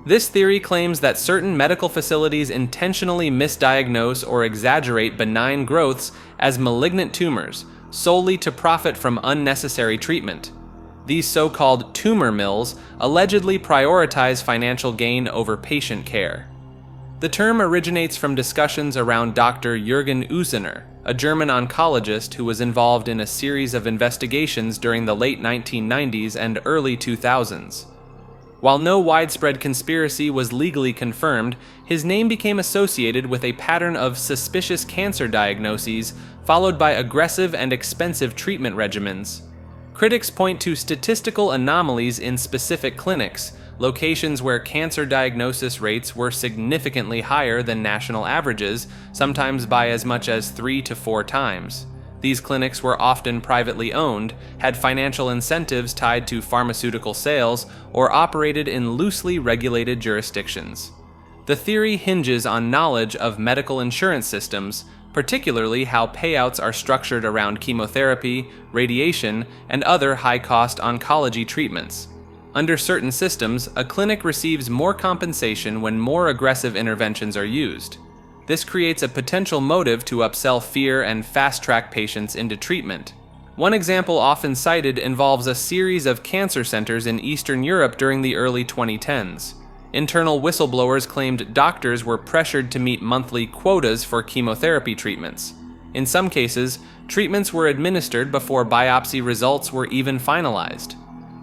This theory claims that certain medical facilities intentionally misdiagnose or exaggerate benign growths as malignant tumors, solely to profit from unnecessary treatment. These so-called tumor mills allegedly prioritize financial gain over patient care. The term originates from discussions around Dr. Jürgen Usener, a German oncologist who was involved in a series of investigations during the late 1990s and early 2000s. While no widespread conspiracy was legally confirmed, his name became associated with a pattern of suspicious cancer diagnoses followed by aggressive and expensive treatment regimens. Critics point to statistical anomalies in specific clinics, locations where cancer diagnosis rates were significantly higher than national averages, sometimes by as much as 3 to 4 times. These clinics were often privately owned, had financial incentives tied to pharmaceutical sales, or operated in loosely regulated jurisdictions. The theory hinges on knowledge of medical insurance systems, particularly how payouts are structured around chemotherapy, radiation, and other high-cost oncology treatments. Under certain systems, a clinic receives more compensation when more aggressive interventions are used. This creates a potential motive to upsell fear and fast-track patients into treatment. One example often cited involves a series of cancer centers in Eastern Europe during the early 2010s. Internal whistleblowers claimed doctors were pressured to meet monthly quotas for chemotherapy treatments. In some cases, treatments were administered before biopsy results were even finalized.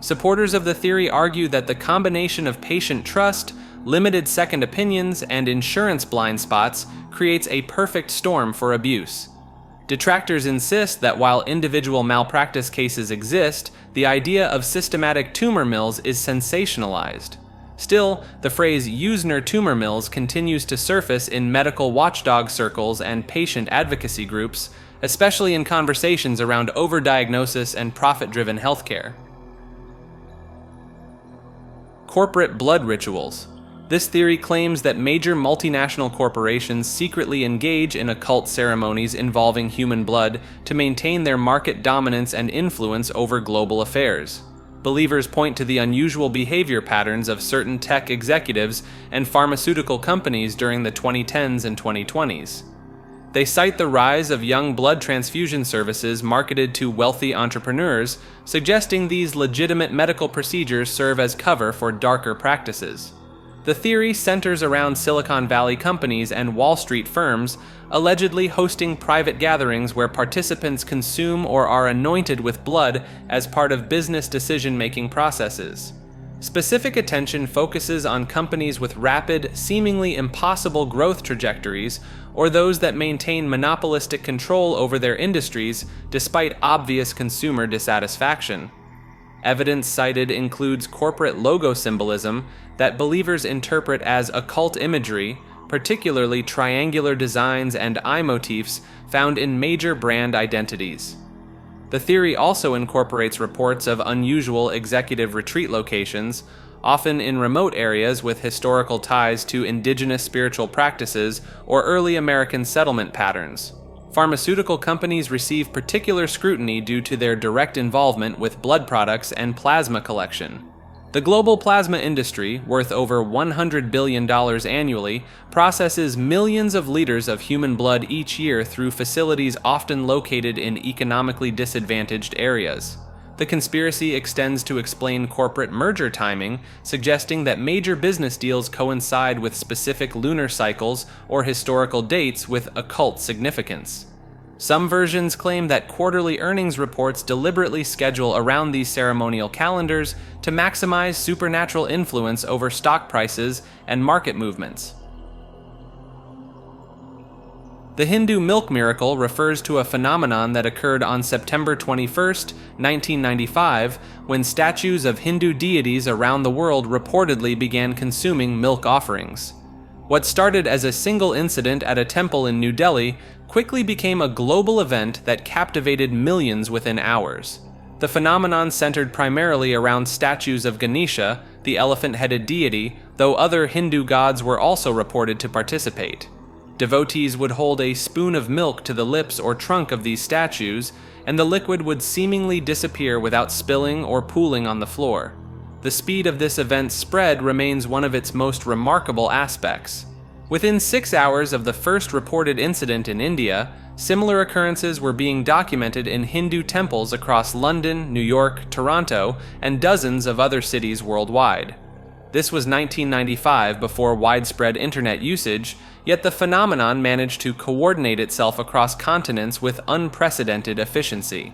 Supporters of the theory argue that the combination of patient trust, limited second opinions, and insurance blind spots creates a perfect storm for abuse. Detractors insist that while individual malpractice cases exist, the idea of systematic tumor mills is sensationalized. Still, the phrase Usener tumor mills continues to surface in medical watchdog circles and patient advocacy groups, especially in conversations around overdiagnosis and profit-driven healthcare. Corporate blood rituals. This theory claims that major multinational corporations secretly engage in occult ceremonies involving human blood to maintain their market dominance and influence over global affairs. Believers point to the unusual behavior patterns of certain tech executives and pharmaceutical companies during the 2010s and 2020s. They cite the rise of young blood transfusion services marketed to wealthy entrepreneurs, suggesting these legitimate medical procedures serve as cover for darker practices. The theory centers around Silicon Valley companies and Wall Street firms allegedly hosting private gatherings where participants consume or are anointed with blood as part of business decision-making processes. Specific attention focuses on companies with rapid, seemingly impossible growth trajectories, or those that maintain monopolistic control over their industries despite obvious consumer dissatisfaction. Evidence cited includes corporate logo symbolism that believers interpret as occult imagery, particularly triangular designs and eye motifs found in major brand identities. The theory also incorporates reports of unusual executive retreat locations, often in remote areas with historical ties to indigenous spiritual practices or early American settlement patterns. Pharmaceutical companies receive particular scrutiny due to their direct involvement with blood products and plasma collection. The global plasma industry, worth over $100 billion annually, processes millions of liters of human blood each year through facilities often located in economically disadvantaged areas. The conspiracy extends to explain corporate merger timing, suggesting that major business deals coincide with specific lunar cycles or historical dates with occult significance. Some versions claim that quarterly earnings reports deliberately schedule around these ceremonial calendars to maximize supernatural influence over stock prices and market movements. The Hindu milk miracle refers to a phenomenon that occurred on September 21, 1995, when statues of Hindu deities around the world reportedly began consuming milk offerings. What started as a single incident at a temple in New Delhi quickly became a global event that captivated millions within hours. The phenomenon centered primarily around statues of Ganesha, the elephant-headed deity, though other Hindu gods were also reported to participate. Devotees would hold a spoon of milk to the lips or trunk of these statues, and the liquid would seemingly disappear without spilling or pooling on the floor. The speed of this event's spread remains one of its most remarkable aspects. Within 6 hours of the first reported incident in India, similar occurrences were being documented in Hindu temples across London, New York, Toronto, and dozens of other cities worldwide. This was 1995, before widespread internet usage, yet the phenomenon managed to coordinate itself across continents with unprecedented efficiency.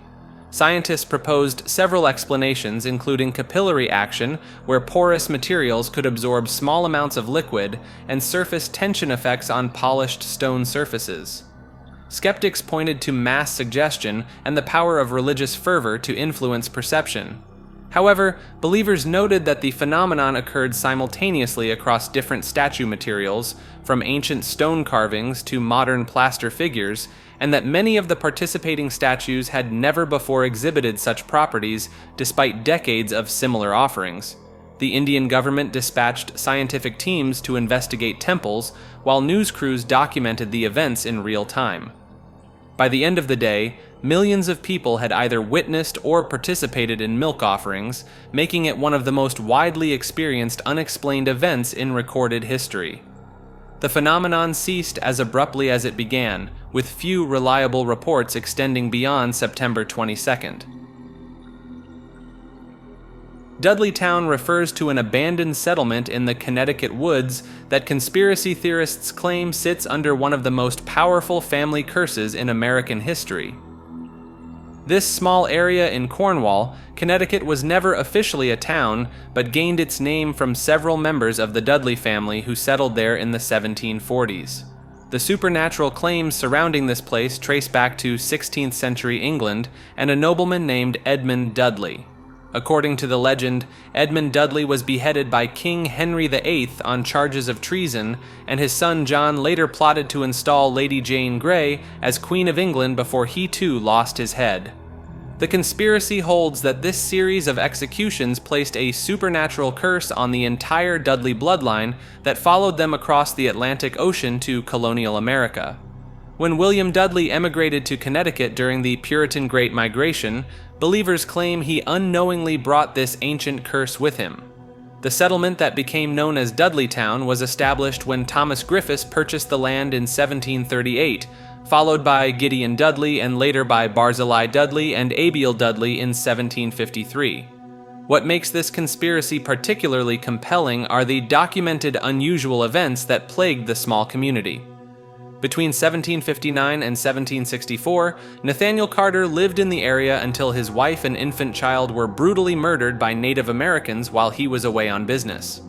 Scientists proposed several explanations, including capillary action, where porous materials could absorb small amounts of liquid, and surface tension effects on polished stone surfaces. Skeptics pointed to mass suggestion and the power of religious fervor to influence perception. However, believers noted that the phenomenon occurred simultaneously across different statue materials, from ancient stone carvings to modern plaster figures, and that many of the participating statues had never before exhibited such properties despite decades of similar offerings. The Indian government dispatched scientific teams to investigate temples, while news crews documented the events in real time. By the end of the day, millions of people had either witnessed or participated in milk offerings, making it one of the most widely experienced unexplained events in recorded history. The phenomenon ceased as abruptly as it began, with few reliable reports extending beyond September 22nd. Dudleytown refers to an abandoned settlement in the Connecticut woods that conspiracy theorists claim sits under one of the most powerful family curses in American history. This small area in Cornwall, Connecticut, was never officially a town, but gained its name from several members of the Dudley family who settled there in the 1740s. The supernatural claims surrounding this place trace back to 16th century England and a nobleman named Edmund Dudley. According to the legend, Edmund Dudley was beheaded by King Henry VIII on charges of treason, and his son John later plotted to install Lady Jane Grey as Queen of England before he too lost his head. The conspiracy holds that this series of executions placed a supernatural curse on the entire Dudley bloodline that followed them across the Atlantic Ocean to colonial America. When William Dudley emigrated to Connecticut during the Puritan Great Migration, believers claim he unknowingly brought this ancient curse with him. The settlement that became known as Dudleytown was established when Thomas Griffiths purchased the land in 1738, followed by Gideon Dudley and later by Barzillai Dudley and Abiel Dudley in 1753. What makes this conspiracy particularly compelling are the documented unusual events that plagued the small community. Between 1759 and 1764, Nathaniel Carter lived in the area until his wife and infant child were brutally murdered by Native Americans while he was away on business.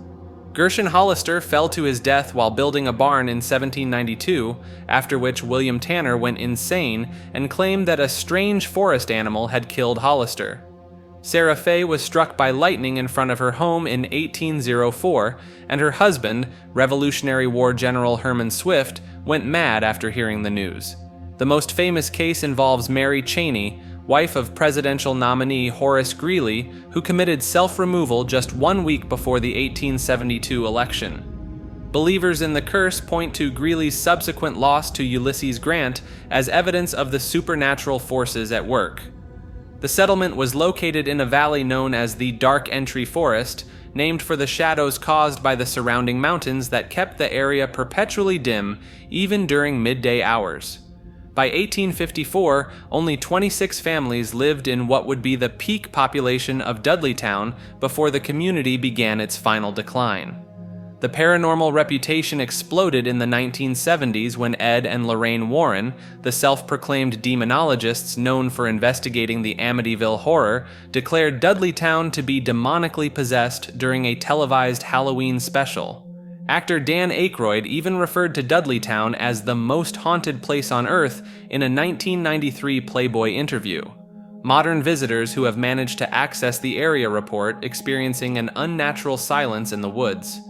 Gershon Hollister fell to his death while building a barn in 1792, after which William Tanner went insane and claimed that a strange forest animal had killed Hollister. Sarah Fay was struck by lightning in front of her home in 1804, and her husband, Revolutionary War General Herman Swift, went mad after hearing the news. The most famous case involves Mary Cheney, wife of presidential nominee Horace Greeley, who committed self-removal just 1 week before the 1872 election. Believers in the curse point to Greeley's subsequent loss to Ulysses Grant as evidence of the supernatural forces at work. The settlement was located in a valley known as the Dark Entry Forest, named for the shadows caused by the surrounding mountains that kept the area perpetually dim, even during midday hours. By 1854, only 26 families lived in what would be the peak population of Dudleytown before the community began its final decline. The paranormal reputation exploded in the 1970s when Ed and Lorraine Warren, the self-proclaimed demonologists known for investigating the Amityville Horror, declared Dudleytown to be demonically possessed during a televised Halloween special. Actor Dan Aykroyd even referred to Dudleytown as the most haunted place on Earth in a 1993 Playboy interview. Modern visitors who have managed to access the area report experiencing an unnatural silence in the woods.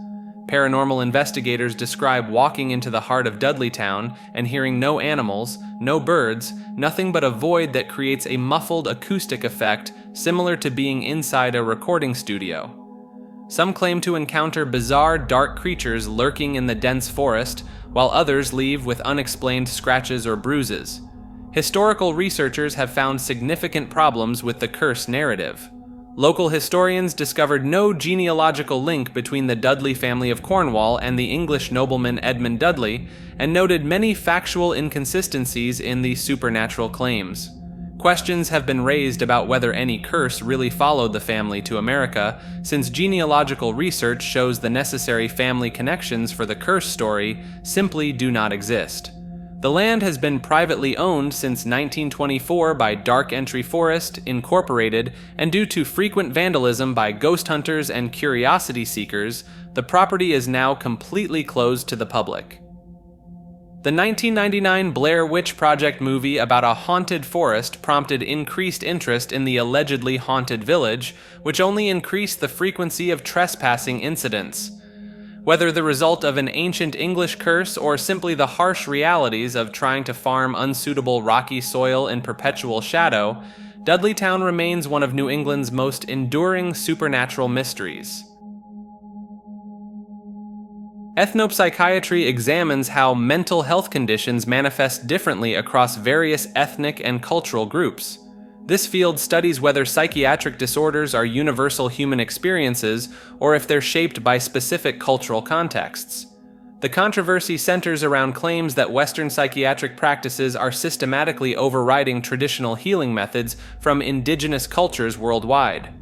Paranormal investigators describe walking into the heart of Dudleytown and hearing no animals, no birds, nothing but a void that creates a muffled acoustic effect similar to being inside a recording studio. Some claim to encounter bizarre dark creatures lurking in the dense forest, while others leave with unexplained scratches or bruises. Historical researchers have found significant problems with the curse narrative. Local historians discovered no genealogical link between the Dudley family of Cornwall and the English nobleman Edmund Dudley, and noted many factual inconsistencies in the supernatural claims. Questions have been raised about whether any curse really followed the family to America, since genealogical research shows the necessary family connections for the curse story simply do not exist. The land has been privately owned since 1924 by Dark Entry Forest, Incorporated, and due to frequent vandalism by ghost hunters and curiosity seekers, the property is now completely closed to the public. The 1999 Blair Witch Project movie about a haunted forest prompted increased interest in the allegedly haunted village, which only increased the frequency of trespassing incidents. Whether the result of an ancient English curse or simply the harsh realities of trying to farm unsuitable rocky soil in perpetual shadow, Dudleytown remains one of New England's most enduring supernatural mysteries. Ethnopsychiatry examines how mental health conditions manifest differently across various ethnic and cultural groups. This field studies whether psychiatric disorders are universal human experiences or if they're shaped by specific cultural contexts. The controversy centers around claims that Western psychiatric practices are systematically overriding traditional healing methods from indigenous cultures worldwide.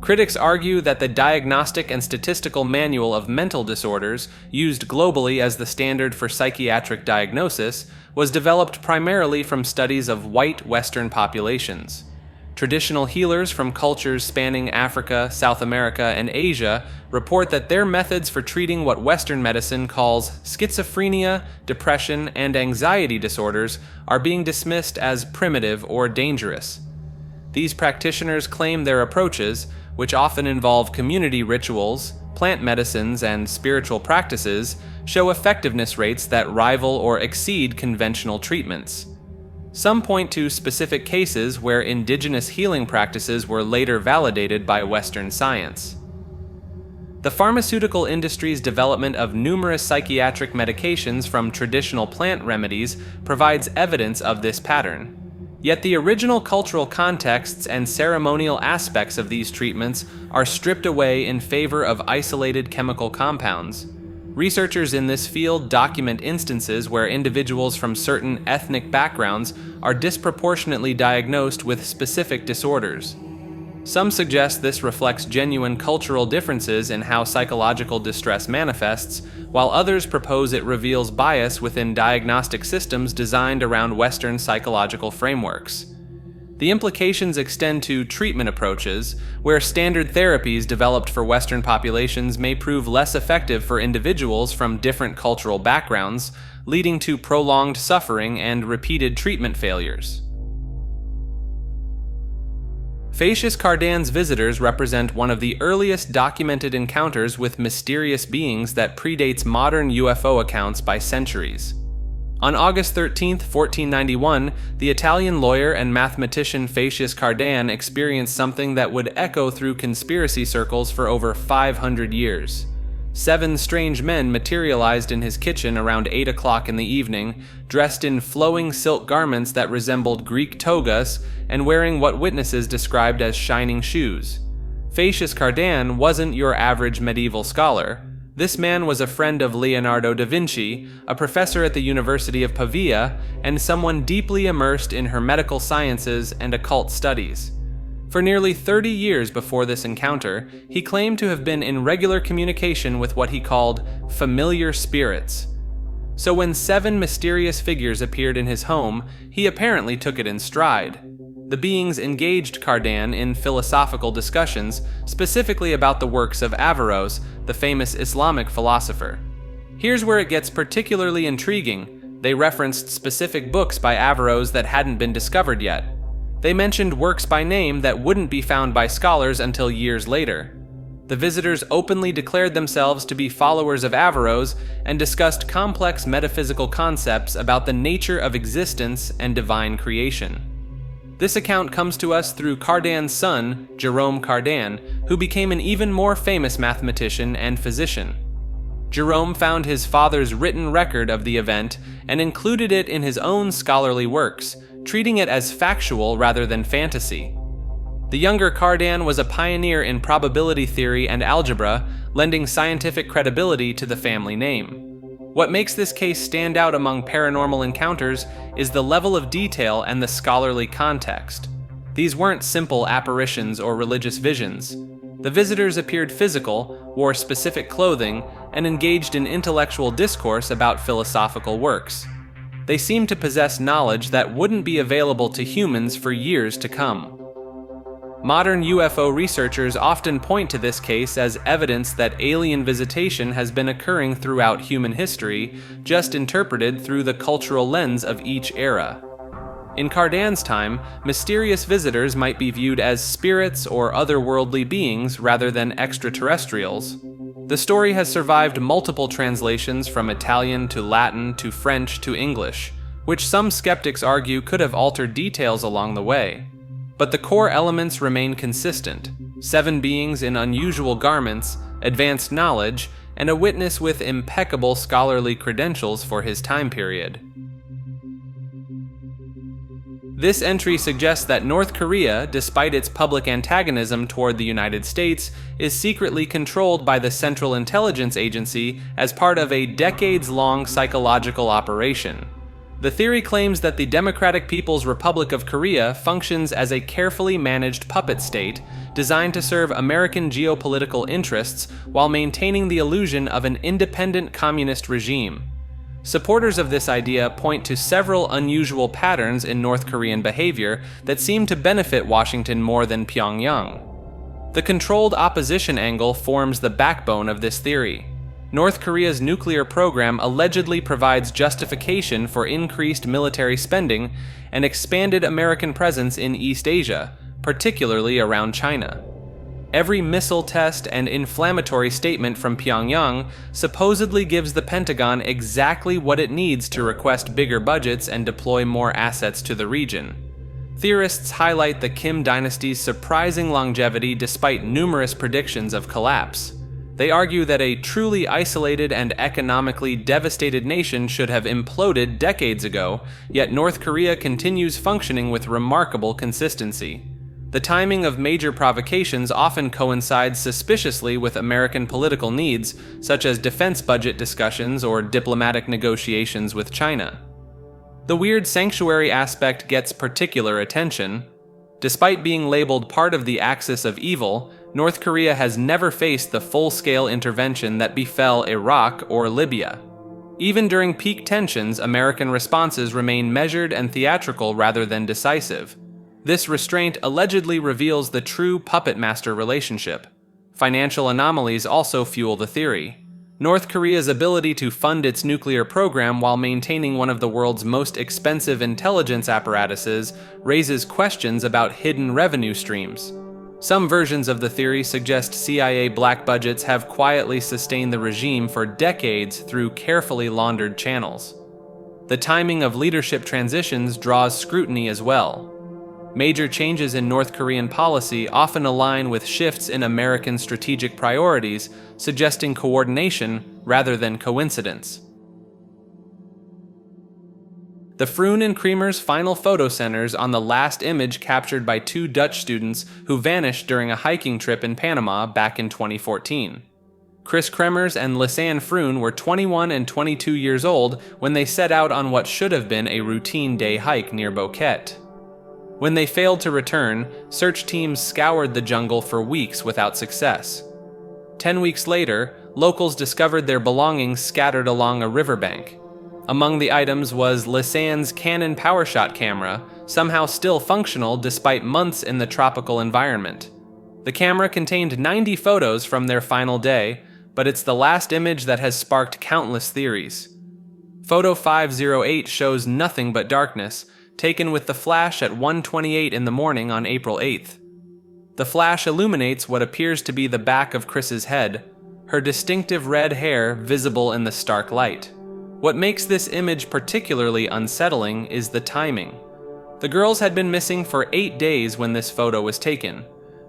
Critics argue that the Diagnostic and Statistical Manual of Mental Disorders, used globally as the standard for psychiatric diagnosis, was developed primarily from studies of white Western populations. Traditional healers from cultures spanning Africa, South America, and Asia report that their methods for treating what Western medicine calls schizophrenia, depression, and anxiety disorders are being dismissed as primitive or dangerous. These practitioners claim their approaches, which often involve community rituals, plant medicines, and spiritual practices, show effectiveness rates that rival or exceed conventional treatments. Some point to specific cases where indigenous healing practices were later validated by Western science. The pharmaceutical industry's development of numerous psychiatric medications from traditional plant remedies provides evidence of this pattern. Yet the original cultural contexts and ceremonial aspects of these treatments are stripped away in favor of isolated chemical compounds. Researchers in this field document instances where individuals from certain ethnic backgrounds are disproportionately diagnosed with specific disorders. Some suggest this reflects genuine cultural differences in how psychological distress manifests, while others propose it reveals bias within diagnostic systems designed around Western psychological frameworks. The implications extend to treatment approaches, where standard therapies developed for Western populations may prove less effective for individuals from different cultural backgrounds, leading to prolonged suffering and repeated treatment failures. Facius Cardan's visitors represent one of the earliest documented encounters with mysterious beings that predates modern UFO accounts by centuries. On August 13, 1491, the Italian lawyer and mathematician Facius Cardan experienced something that would echo through conspiracy circles for over 500 years. 7 strange men materialized in his kitchen around 8 o'clock in the evening, dressed in flowing silk garments that resembled Greek togas and wearing what witnesses described as shining shoes. Facius Cardan wasn't your average medieval scholar. This man was a friend of Leonardo da Vinci, a professor at the University of Pavia, and someone deeply immersed in hermetical sciences and occult studies. For nearly 30 years before this encounter, he claimed to have been in regular communication with what he called familiar spirits. So when 7 mysterious figures appeared in his home, he apparently took it in stride. The beings engaged Cardan in philosophical discussions, specifically about the works of Averroes, the famous Islamic philosopher. Here's where it gets particularly intriguing. They referenced specific books by Averroes that hadn't been discovered yet. They mentioned works by name that wouldn't be found by scholars until years later. The visitors openly declared themselves to be followers of Averroes and discussed complex metaphysical concepts about the nature of existence and divine creation. This account comes to us through Cardan's son, Jerome Cardan, who became an even more famous mathematician and physician. Jerome found his father's written record of the event and included it in his own scholarly works, treating it as factual rather than fantasy. The younger Cardan was a pioneer in probability theory and algebra, lending scientific credibility to the family name. What makes this case stand out among paranormal encounters is the level of detail and the scholarly context. These weren't simple apparitions or religious visions. The visitors appeared physical, wore specific clothing, and engaged in intellectual discourse about philosophical works. They seemed to possess knowledge that wouldn't be available to humans for years to come. Modern UFO researchers often point to this case as evidence that alien visitation has been occurring throughout human history, just interpreted through the cultural lens of each era. In Cardan's time, mysterious visitors might be viewed as spirits or otherworldly beings rather than extraterrestrials. The story has survived multiple translations from Italian to Latin to French to English, which some skeptics argue could have altered details along the way. But the core elements remain consistent: 7 beings in unusual garments, advanced knowledge, and a witness with impeccable scholarly credentials for his time period. This entry suggests that North Korea, despite its public antagonism toward the United States, is secretly controlled by the Central Intelligence Agency as part of a decades-long psychological operation. The theory claims that the Democratic People's Republic of Korea functions as a carefully managed puppet state designed to serve American geopolitical interests while maintaining the illusion of an independent communist regime. Supporters of this idea point to several unusual patterns in North Korean behavior that seem to benefit Washington more than Pyongyang. The controlled opposition angle forms the backbone of this theory. North Korea's nuclear program allegedly provides justification for increased military spending and expanded American presence in East Asia, particularly around China. Every missile test and inflammatory statement from Pyongyang supposedly gives the Pentagon exactly what it needs to request bigger budgets and deploy more assets to the region. Theorists highlight the Kim dynasty's surprising longevity despite numerous predictions of collapse. They argue that a truly isolated and economically devastated nation should have imploded decades ago, yet North Korea continues functioning with remarkable consistency. The timing of major provocations often coincides suspiciously with American political needs, such as defense budget discussions or diplomatic negotiations with China. The weird sanctuary aspect gets particular attention. Despite being labeled part of the axis of evil, North Korea has never faced the full-scale intervention that befell Iraq or Libya. Even during peak tensions, American responses remain measured and theatrical rather than decisive. This restraint allegedly reveals the true puppet-master relationship. Financial anomalies also fuel the theory. North Korea's ability to fund its nuclear program while maintaining one of the world's most expensive intelligence apparatuses raises questions about hidden revenue streams. Some versions of the theory suggest CIA black budgets have quietly sustained the regime for decades through carefully laundered channels. The timing of leadership transitions draws scrutiny as well. Major changes in North Korean policy often align with shifts in American strategic priorities, suggesting coordination rather than coincidence. The Froon and Kremers' final photo centers on the last image captured by 2 Dutch students who vanished during a hiking trip in Panama back in 2014. Chris Kremers and Lisanne Froon were 21 and 22 years old when they set out on what should have been a routine day hike near Boquete. When they failed to return, search teams scoured the jungle for weeks without success. 10 weeks later, locals discovered their belongings scattered along a riverbank. Among the items was Lisanne's Canon PowerShot camera, somehow still functional despite months in the tropical environment. The camera contained 90 photos from their final day, but it's the last image that has sparked countless theories. Photo 508 shows nothing but darkness, taken with the flash at 1:28 in the morning on April 8th. The flash illuminates what appears to be the back of Chris's head, her distinctive red hair visible in the stark light. What makes this image particularly unsettling is the timing. The girls had been missing for 8 days when this photo was taken.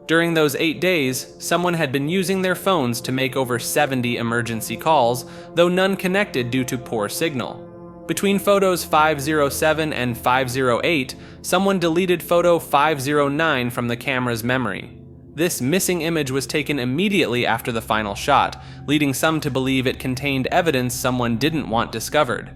During those 8 days, someone had been using their phones to make over 70 emergency calls, though none connected due to poor signal. Between photos 507 and 508, someone deleted photo 509 from the camera's memory. This missing image was taken immediately after the final shot, leading some to believe it contained evidence someone didn't want discovered.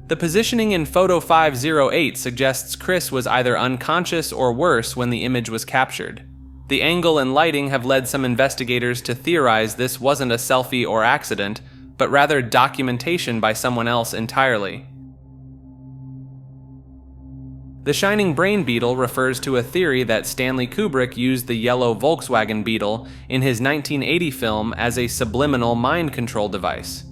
The positioning in photo 508 suggests Chris was either unconscious or worse when the image was captured. The angle and lighting have led some investigators to theorize this wasn't a selfie or accident, but rather documentation by someone else entirely. The shining brain beetle refers to a theory that Stanley Kubrick used the yellow Volkswagen Beetle in his 1980 film as a subliminal mind control device.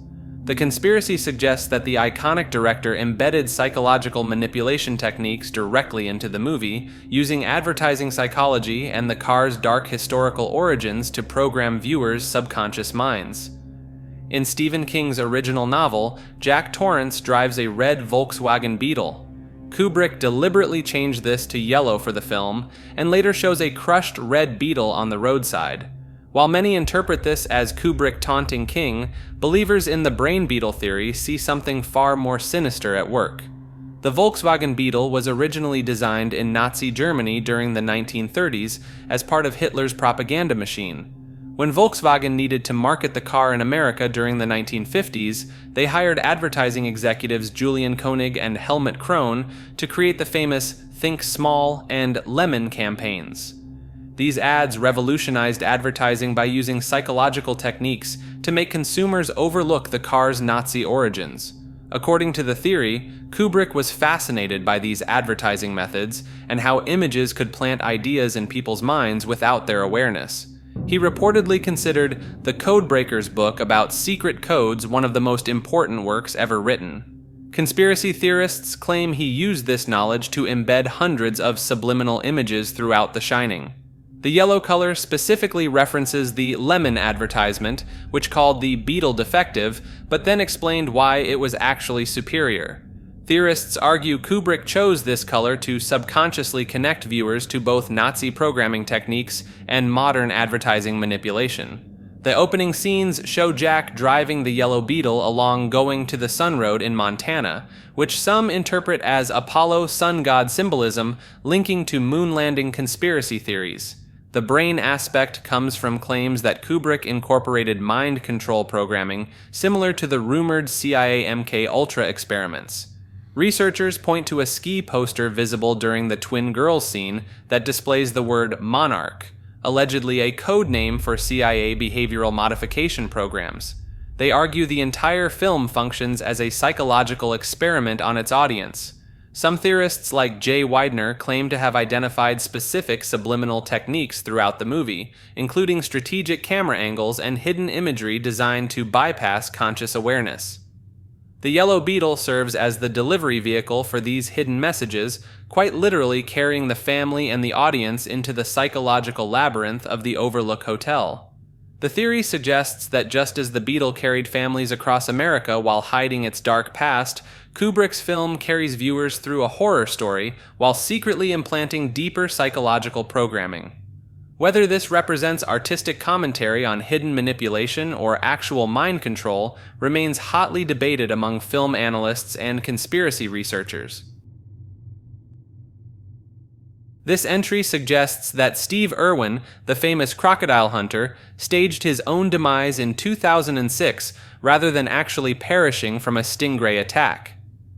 The conspiracy suggests that the iconic director embedded psychological manipulation techniques directly into the movie, using advertising psychology and the car's dark historical origins to program viewers' subconscious minds. In Stephen King's original novel, Jack Torrance drives a red Volkswagen Beetle. Kubrick deliberately changed this to yellow for the film, and later shows a crushed red beetle on the roadside. While many interpret this as Kubrick taunting King, believers in the brain beetle theory see something far more sinister at work. The Volkswagen Beetle was originally designed in Nazi Germany during the 1930s as part of Hitler's propaganda machine. When Volkswagen needed to market the car in America during the 1950s, they hired advertising executives Julian Koenig and Helmut Krohn to create the famous Think Small and Lemon campaigns. These ads revolutionized advertising by using psychological techniques to make consumers overlook the car's Nazi origins. According to the theory, Kubrick was fascinated by these advertising methods and how images could plant ideas in people's minds without their awareness. He reportedly considered the Codebreakers book about secret codes one of the most important works ever written. Conspiracy theorists claim he used this knowledge to embed hundreds of subliminal images throughout The Shining. The yellow color specifically references the Lemon advertisement, which called the Beetle defective, but then explained why it was actually superior. Theorists argue Kubrick chose this color to subconsciously connect viewers to both Nazi programming techniques and modern advertising manipulation. The opening scenes show Jack driving the yellow Beetle along Going to the Sun Road in Montana, which some interpret as Apollo sun god symbolism linking to moon landing conspiracy theories. The brain aspect comes from claims that Kubrick incorporated mind control programming similar to the rumored CIA MK-Ultra experiments. Researchers point to a ski poster visible during the twin girls scene that displays the word Monarch, allegedly a code name for CIA behavioral modification programs. They argue the entire film functions as a psychological experiment on its audience. Some theorists like Jay Widener claim to have identified specific subliminal techniques throughout the movie, including strategic camera angles and hidden imagery designed to bypass conscious awareness. The yellow Beetle serves as the delivery vehicle for these hidden messages, quite literally carrying the family and the audience into the psychological labyrinth of the Overlook Hotel. The theory suggests that just as the Beetle carried families across America while hiding its dark past, Kubrick's film carries viewers through a horror story while secretly implanting deeper psychological programming. Whether this represents artistic commentary on hidden manipulation or actual mind control remains hotly debated among film analysts and conspiracy researchers. This entry suggests that Steve Irwin, the famous crocodile hunter, staged his own demise in 2006 rather than actually perishing from a stingray attack.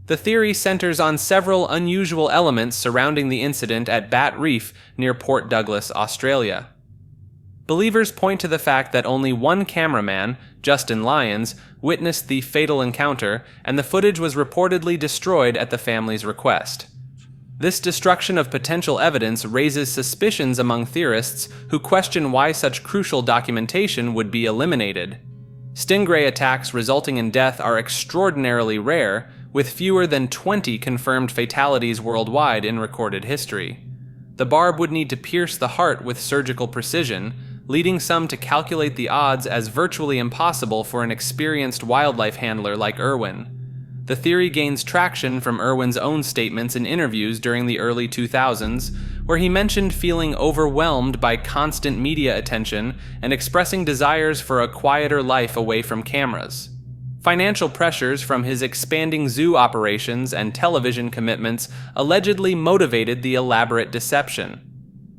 The theory centers on several unusual elements surrounding the incident at Bat Reef near Port Douglas, Australia. Believers point to the fact that only one cameraman, Justin Lyons, witnessed the fatal encounter, and the footage was reportedly destroyed at the family's request. This destruction of potential evidence raises suspicions among theorists who question why such crucial documentation would be eliminated. Stingray attacks resulting in death are extraordinarily rare, with fewer than 20 confirmed fatalities worldwide in recorded history. The barb would need to pierce the heart with surgical precision, leading some to calculate the odds as virtually impossible for an experienced wildlife handler like Irwin. The theory gains traction from Irwin's own statements in interviews during the early 2000s, where he mentioned feeling overwhelmed by constant media attention and expressing desires for a quieter life away from cameras. Financial pressures from his expanding zoo operations and television commitments allegedly motivated the elaborate deception.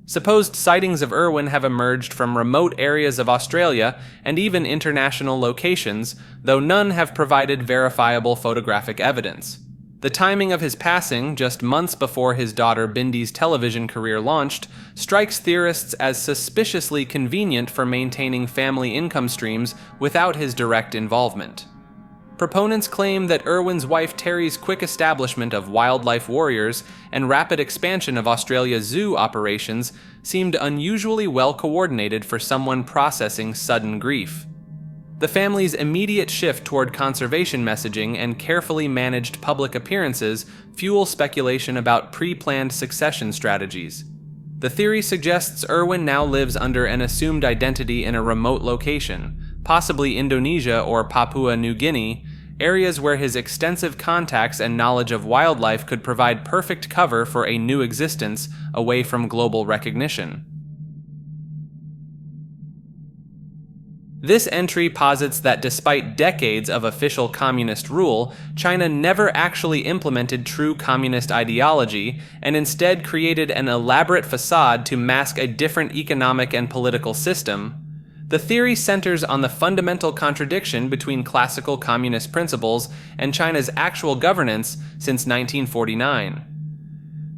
Supposed sightings of Irwin have emerged from remote areas of Australia and even international locations, though none have provided verifiable photographic evidence. The timing of his passing, just months before his daughter Bindi's television career launched, strikes theorists as suspiciously convenient for maintaining family income streams without his direct involvement. Proponents claim that Irwin's wife Terry's quick establishment of wildlife warriors and rapid expansion of Australia's zoo operations seemed unusually well coordinated for someone processing sudden grief. The family's immediate shift toward conservation messaging and carefully managed public appearances fuel speculation about pre-planned succession strategies. The theory suggests Irwin now lives under an assumed identity in a remote location, possibly Indonesia or Papua New Guinea, areas where his extensive contacts and knowledge of wildlife could provide perfect cover for a new existence away from global recognition. This entry posits that despite decades of official communist rule, China never actually implemented true communist ideology and instead created an elaborate facade to mask a different economic and political system. The theory centers on the fundamental contradiction between classical communist principles and China's actual governance since 1949.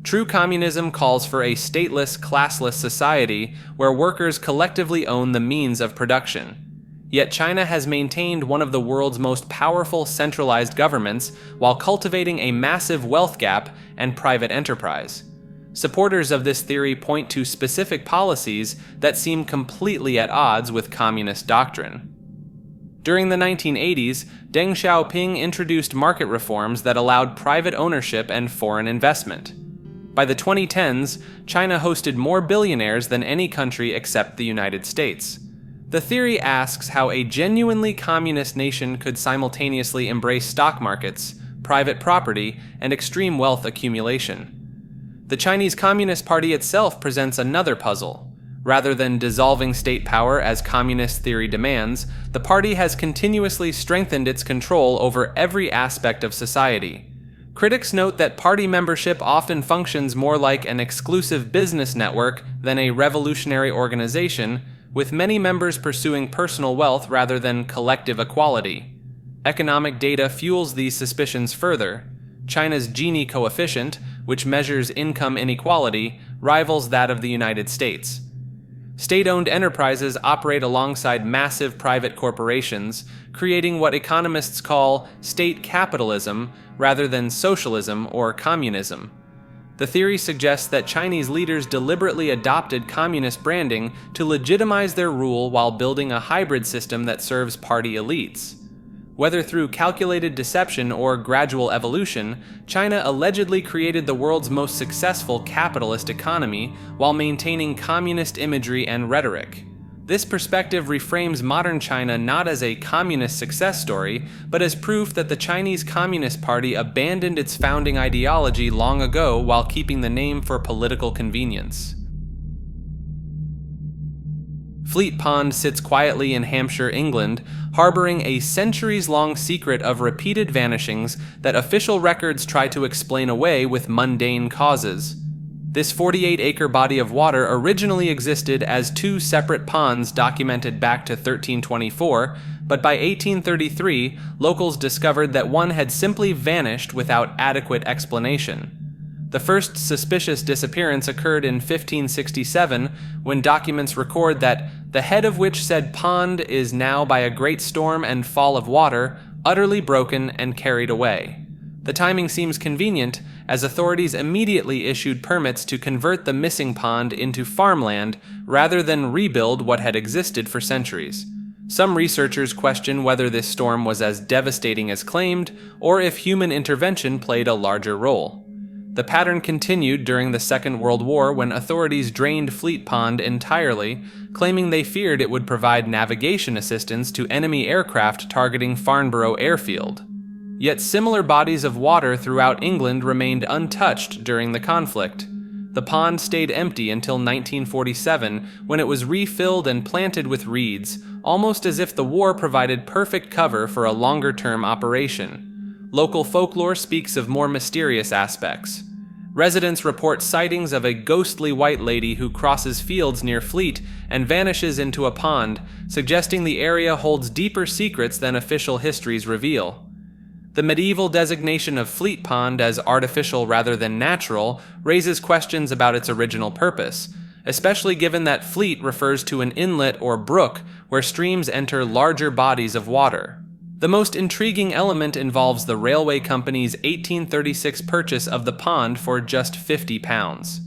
True communism calls for a stateless, classless society where workers collectively own the means of production. Yet China has maintained one of the world's most powerful centralized governments while cultivating a massive wealth gap and private enterprise. Supporters of this theory point to specific policies that seem completely at odds with communist doctrine. During the 1980s, Deng Xiaoping introduced market reforms that allowed private ownership and foreign investment. By the 2010s, China hosted more billionaires than any country except the United States. The theory asks how a genuinely communist nation could simultaneously embrace stock markets, private property, and extreme wealth accumulation. The Chinese Communist Party itself presents another puzzle. Rather than dissolving state power as communist theory demands, the party has continuously strengthened its control over every aspect of society. Critics note that party membership often functions more like an exclusive business network than a revolutionary organization, with many members pursuing personal wealth rather than collective equality. Economic data fuels these suspicions further. China's Gini coefficient, which measures income inequality, rivals that of the United States. State-owned enterprises operate alongside massive private corporations, creating what economists call state capitalism rather than socialism or communism. The theory suggests that Chinese leaders deliberately adopted communist branding to legitimize their rule while building a hybrid system that serves party elites. Whether through calculated deception or gradual evolution, China allegedly created the world's most successful capitalist economy while maintaining communist imagery and rhetoric. This perspective reframes modern China not as a communist success story, but as proof that the Chinese Communist Party abandoned its founding ideology long ago while keeping the name for political convenience. Fleet Pond sits quietly in Hampshire, England, harboring a centuries-long secret of repeated vanishings that official records try to explain away with mundane causes. This 48-acre body of water originally existed as two separate ponds documented back to 1324, but by 1833, locals discovered that one had simply vanished without adequate explanation. The first suspicious disappearance occurred in 1567, when documents record that the head of which said pond is now by a great storm and fall of water, utterly broken and carried away. The timing seems convenient, as authorities immediately issued permits to convert the missing pond into farmland rather than rebuild what had existed for centuries. Some researchers question whether this storm was as devastating as claimed, or if human intervention played a larger role. The pattern continued during the Second World War when authorities drained Fleet Pond entirely, claiming they feared it would provide navigation assistance to enemy aircraft targeting Farnborough Airfield. Yet similar bodies of water throughout England remained untouched during the conflict. The pond stayed empty until 1947, when it was refilled and planted with reeds, almost as if the war provided perfect cover for a longer-term operation. Local folklore speaks of more mysterious aspects. Residents report sightings of a ghostly white lady who crosses fields near Fleet and vanishes into a pond, suggesting the area holds deeper secrets than official histories reveal. The medieval designation of Fleet Pond as artificial rather than natural raises questions about its original purpose, especially given that Fleet refers to an inlet or brook where streams enter larger bodies of water. The most intriguing element involves the railway company's 1836 purchase of the pond for just £50.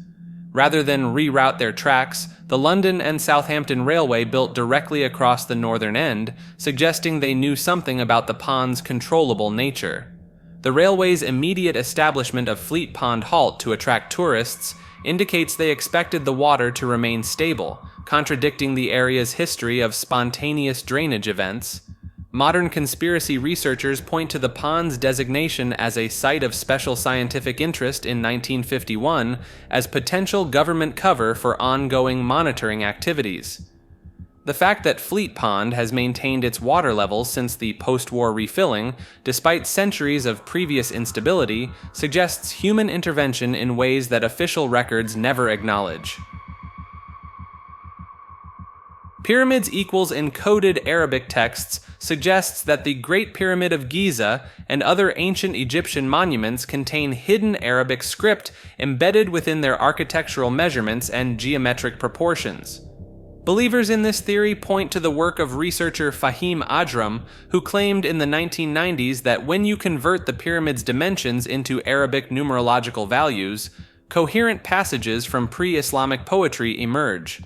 Rather than reroute their tracks, the London and Southampton Railway built directly across the northern end, suggesting they knew something about the pond's controllable nature. The railway's immediate establishment of Fleet Pond Halt to attract tourists indicates they expected the water to remain stable, contradicting the area's history of spontaneous drainage events. Modern conspiracy researchers point to the pond's designation as a site of special scientific interest in 1951 as potential government cover for ongoing monitoring activities. The fact that Fleet Pond has maintained its water levels since the post-war refilling, despite centuries of previous instability, suggests human intervention in ways that official records never acknowledge. Pyramids equals encoded Arabic texts suggests that the Great Pyramid of Giza and other ancient Egyptian monuments contain hidden Arabic script embedded within their architectural measurements and geometric proportions. Believers in this theory point to the work of researcher Fahim Ajram, who claimed in the 1990s that when you convert the pyramid's dimensions into Arabic numerological values, coherent passages from pre-Islamic poetry emerge.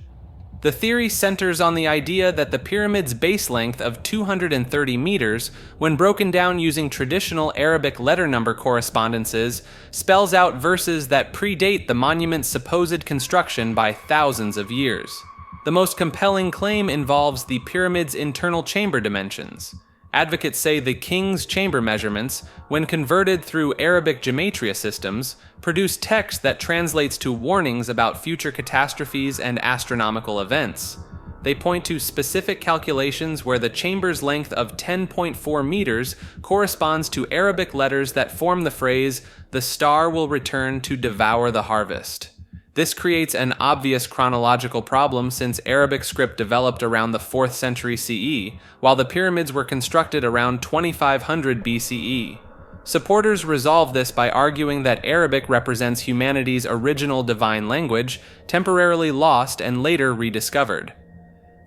The theory centers on the idea that the pyramid's base length of 230 meters, when broken down using traditional Arabic letter number correspondences, spells out verses that predate the monument's supposed construction by thousands of years. The most compelling claim involves the pyramid's internal chamber dimensions. Advocates say the king's chamber measurements, when converted through Arabic gematria systems, produce text that translates to warnings about future catastrophes and astronomical events. They point to specific calculations where the chamber's length of 10.4 meters corresponds to Arabic letters that form the phrase, "The star will return to devour the harvest." This creates an obvious chronological problem since Arabic script developed around the 4th century CE, while the pyramids were constructed around 2500 BCE. Supporters resolve this by arguing that Arabic represents humanity's original divine language, temporarily lost and later rediscovered.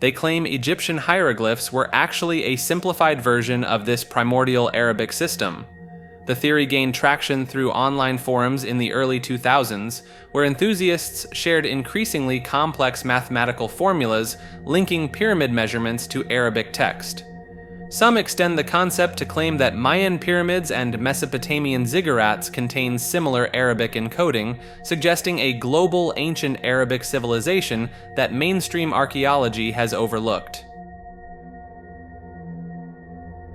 They claim Egyptian hieroglyphs were actually a simplified version of this primordial Arabic system. The theory gained traction through online forums in the early 2000s, where enthusiasts shared increasingly complex mathematical formulas linking pyramid measurements to Arabic text. Some extend the concept to claim that Mayan pyramids and Mesopotamian ziggurats contain similar Arabic encoding, suggesting a global ancient Arabic civilization that mainstream archaeology has overlooked.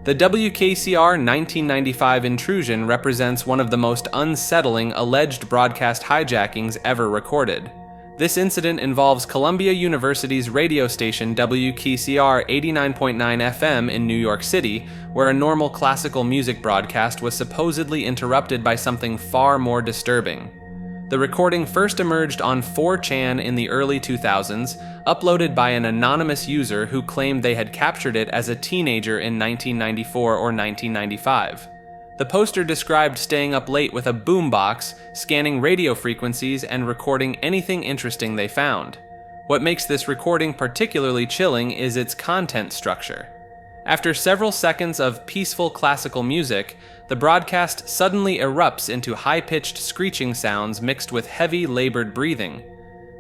The WKCR 1995 intrusion represents one of the most unsettling alleged broadcast hijackings ever recorded. This incident involves Columbia University's radio station WKCR 89.9 FM in New York City, where a normal classical music broadcast was supposedly interrupted by something far more disturbing. The recording first emerged on 4chan in the early 2000s, uploaded by an anonymous user who claimed they had captured it as a teenager in 1994 or 1995. The poster described staying up late with a boombox, scanning radio frequencies, and recording anything interesting they found. What makes this recording particularly chilling is its content structure. After several seconds of peaceful classical music, the broadcast suddenly erupts into high-pitched screeching sounds mixed with heavy, labored breathing.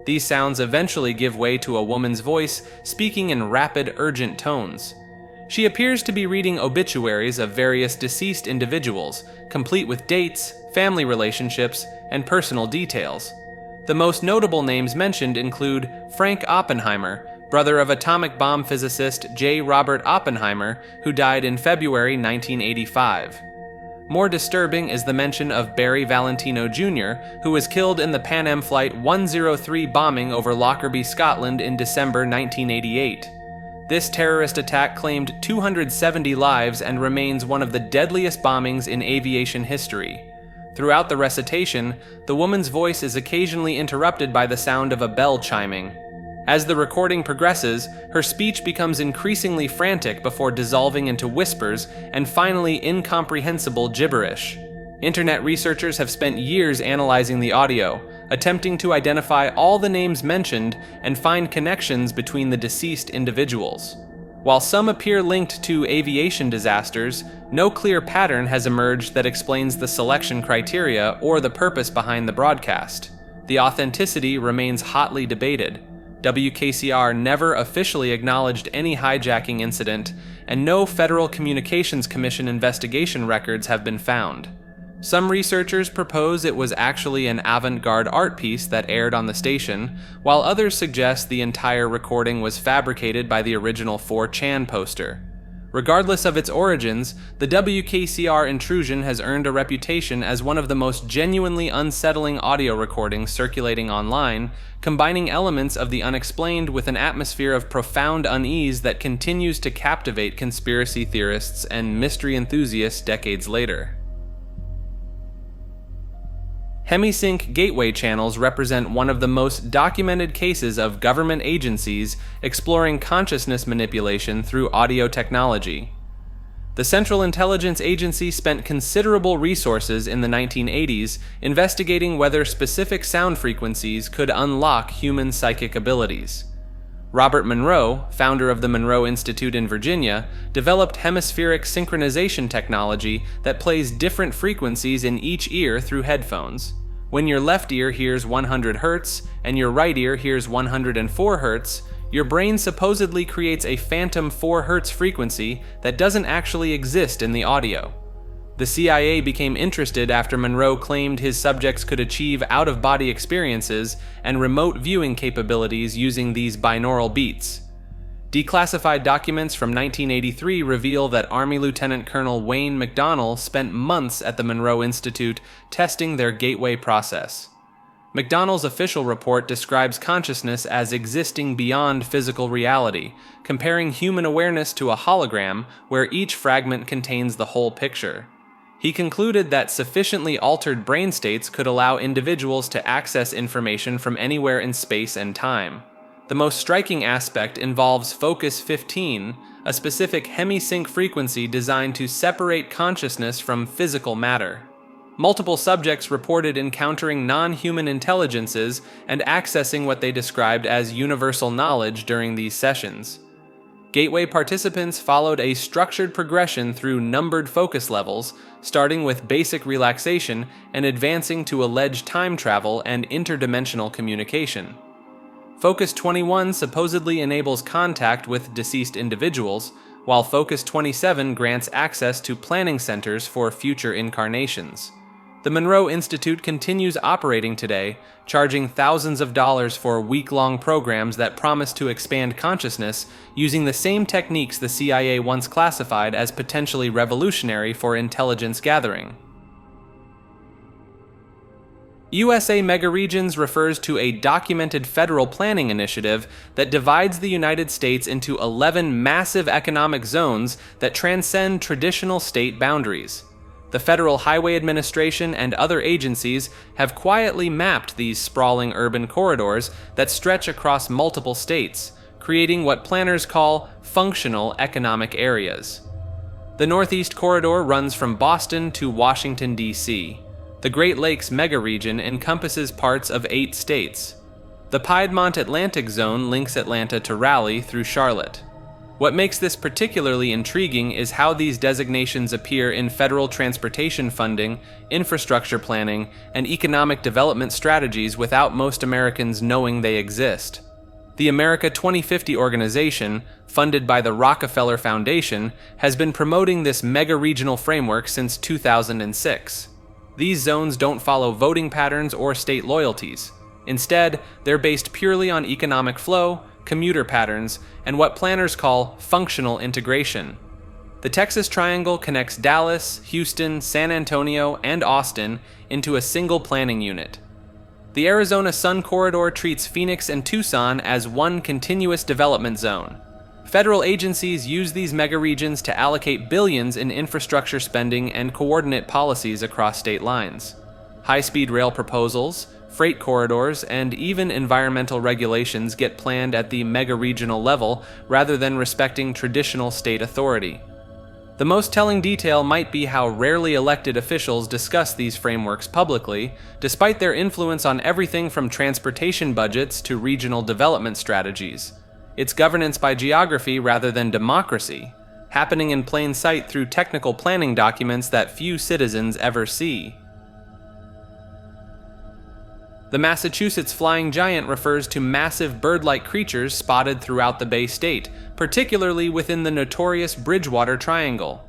These sounds eventually give way to a woman's voice speaking in rapid, urgent tones. She appears to be reading obituaries of various deceased individuals, complete with dates, family relationships, and personal details. The most notable names mentioned include Frank Oppenheimer, brother of atomic bomb physicist J. Robert Oppenheimer, who died in February 1985. More disturbing is the mention of Barry Valentino Jr., who was killed in the Pan Am Flight 103 bombing over Lockerbie, Scotland in December 1988. This terrorist attack claimed 270 lives and remains one of the deadliest bombings in aviation history. Throughout the recitation, the woman's voice is occasionally interrupted by the sound of a bell chiming. As the recording progresses, her speech becomes increasingly frantic before dissolving into whispers and finally incomprehensible gibberish. Internet researchers have spent years analyzing the audio, attempting to identify all the names mentioned and find connections between the deceased individuals. While some appear linked to aviation disasters, no clear pattern has emerged that explains the selection criteria or the purpose behind the broadcast. The authenticity remains hotly debated. WKCR never officially acknowledged any hijacking incident, and no Federal Communications Commission investigation records have been found. Some researchers propose it was actually an avant-garde art piece that aired on the station, while others suggest the entire recording was fabricated by the original 4chan poster. Regardless of its origins, the WKCR intrusion has earned a reputation as one of the most genuinely unsettling audio recordings circulating online, combining elements of the unexplained with an atmosphere of profound unease that continues to captivate conspiracy theorists and mystery enthusiasts decades later. Hemi-sync gateway channels represent one of the most documented cases of government agencies exploring consciousness manipulation through audio technology. The Central Intelligence Agency spent considerable resources in the 1980s investigating whether specific sound frequencies could unlock human psychic abilities. Robert Monroe, founder of the Monroe Institute in Virginia, developed hemispheric synchronization technology that plays different frequencies in each ear through headphones. When your left ear hears 100 Hz and your right ear hears 104 Hz, your brain supposedly creates a phantom 4 Hz frequency that doesn't actually exist in the audio. The CIA became interested after Monroe claimed his subjects could achieve out-of-body experiences and remote viewing capabilities using these binaural beats. Declassified documents from 1983 reveal that Army Lieutenant Colonel Wayne McDonnell spent months at the Monroe Institute testing their gateway process. McDonnell's official report describes consciousness as existing beyond physical reality, comparing human awareness to a hologram where each fragment contains the whole picture. He concluded that sufficiently altered brain states could allow individuals to access information from anywhere in space and time. The most striking aspect involves Focus 15, a specific hemi-sync frequency designed to separate consciousness from physical matter. Multiple subjects reported encountering non-human intelligences and accessing what they described as universal knowledge during these sessions. Gateway participants followed a structured progression through numbered focus levels, starting with basic relaxation and advancing to alleged time travel and interdimensional communication. Focus 21 supposedly enables contact with deceased individuals, while Focus 27 grants access to planning centers for future incarnations. The Monroe Institute continues operating today, charging thousands of dollars for week-long programs that promise to expand consciousness using the same techniques the CIA once classified as potentially revolutionary for intelligence gathering. USA Megaregions refers to a documented federal planning initiative that divides the United States into 11 massive economic zones that transcend traditional state boundaries. The Federal Highway Administration and other agencies have quietly mapped these sprawling urban corridors that stretch across multiple states, creating what planners call functional economic areas. The Northeast Corridor runs from Boston to Washington, D.C. The Great Lakes megaregion encompasses parts of 8 states. The Piedmont Atlantic Zone links Atlanta to Raleigh through Charlotte. What makes this particularly intriguing is how these designations appear in federal transportation funding, infrastructure planning, and economic development strategies without most Americans knowing they exist. The America 2050 organization, funded by the Rockefeller Foundation, has been promoting this mega-regional framework since 2006. These zones don't follow voting patterns or state loyalties. Instead, they're based purely on economic flow, commuter patterns, and what planners call functional integration. The Texas Triangle connects Dallas, Houston, San Antonio, and Austin into a single planning unit. The Arizona Sun Corridor treats Phoenix and Tucson as one continuous development zone. Federal agencies use these megaregions to allocate billions in infrastructure spending and coordinate policies across state lines. High-speed rail proposals, freight corridors, and even environmental regulations get planned at the mega-regional level rather than respecting traditional state authority. The most telling detail might be how rarely elected officials discuss these frameworks publicly, despite their influence on everything from transportation budgets to regional development strategies. It's governance by geography rather than democracy, happening in plain sight through technical planning documents that few citizens ever see. The Massachusetts flying giant refers to massive bird-like creatures spotted throughout the Bay State, particularly within the notorious Bridgewater Triangle.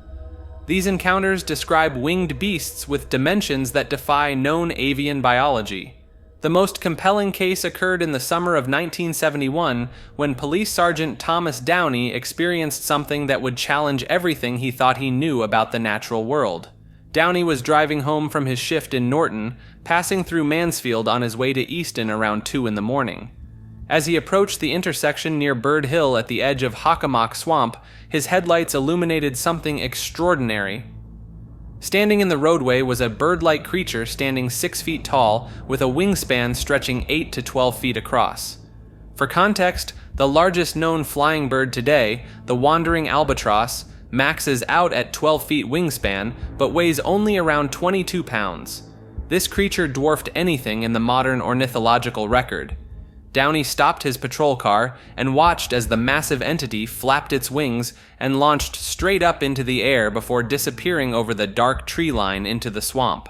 These encounters describe winged beasts with dimensions that defy known avian biology. The most compelling case occurred in the summer of 1971 when Police Sergeant Thomas Downey experienced something that would challenge everything he thought he knew about the natural world. Downey was driving home from his shift in Norton, passing through Mansfield on his way to Easton around 2 in the morning. As he approached the intersection near Bird Hill at the edge of Hockomock Swamp, his headlights illuminated something extraordinary. Standing in the roadway was a bird-like creature standing 6 feet tall, with a wingspan stretching 8 to 12 feet across. For context, the largest known flying bird today, the wandering albatross, maxes out at 12 feet wingspan, but weighs only around 22 pounds. This creature dwarfed anything in the modern ornithological record. Downey stopped his patrol car and watched as the massive entity flapped its wings and launched straight up into the air before disappearing over the dark tree line into the swamp.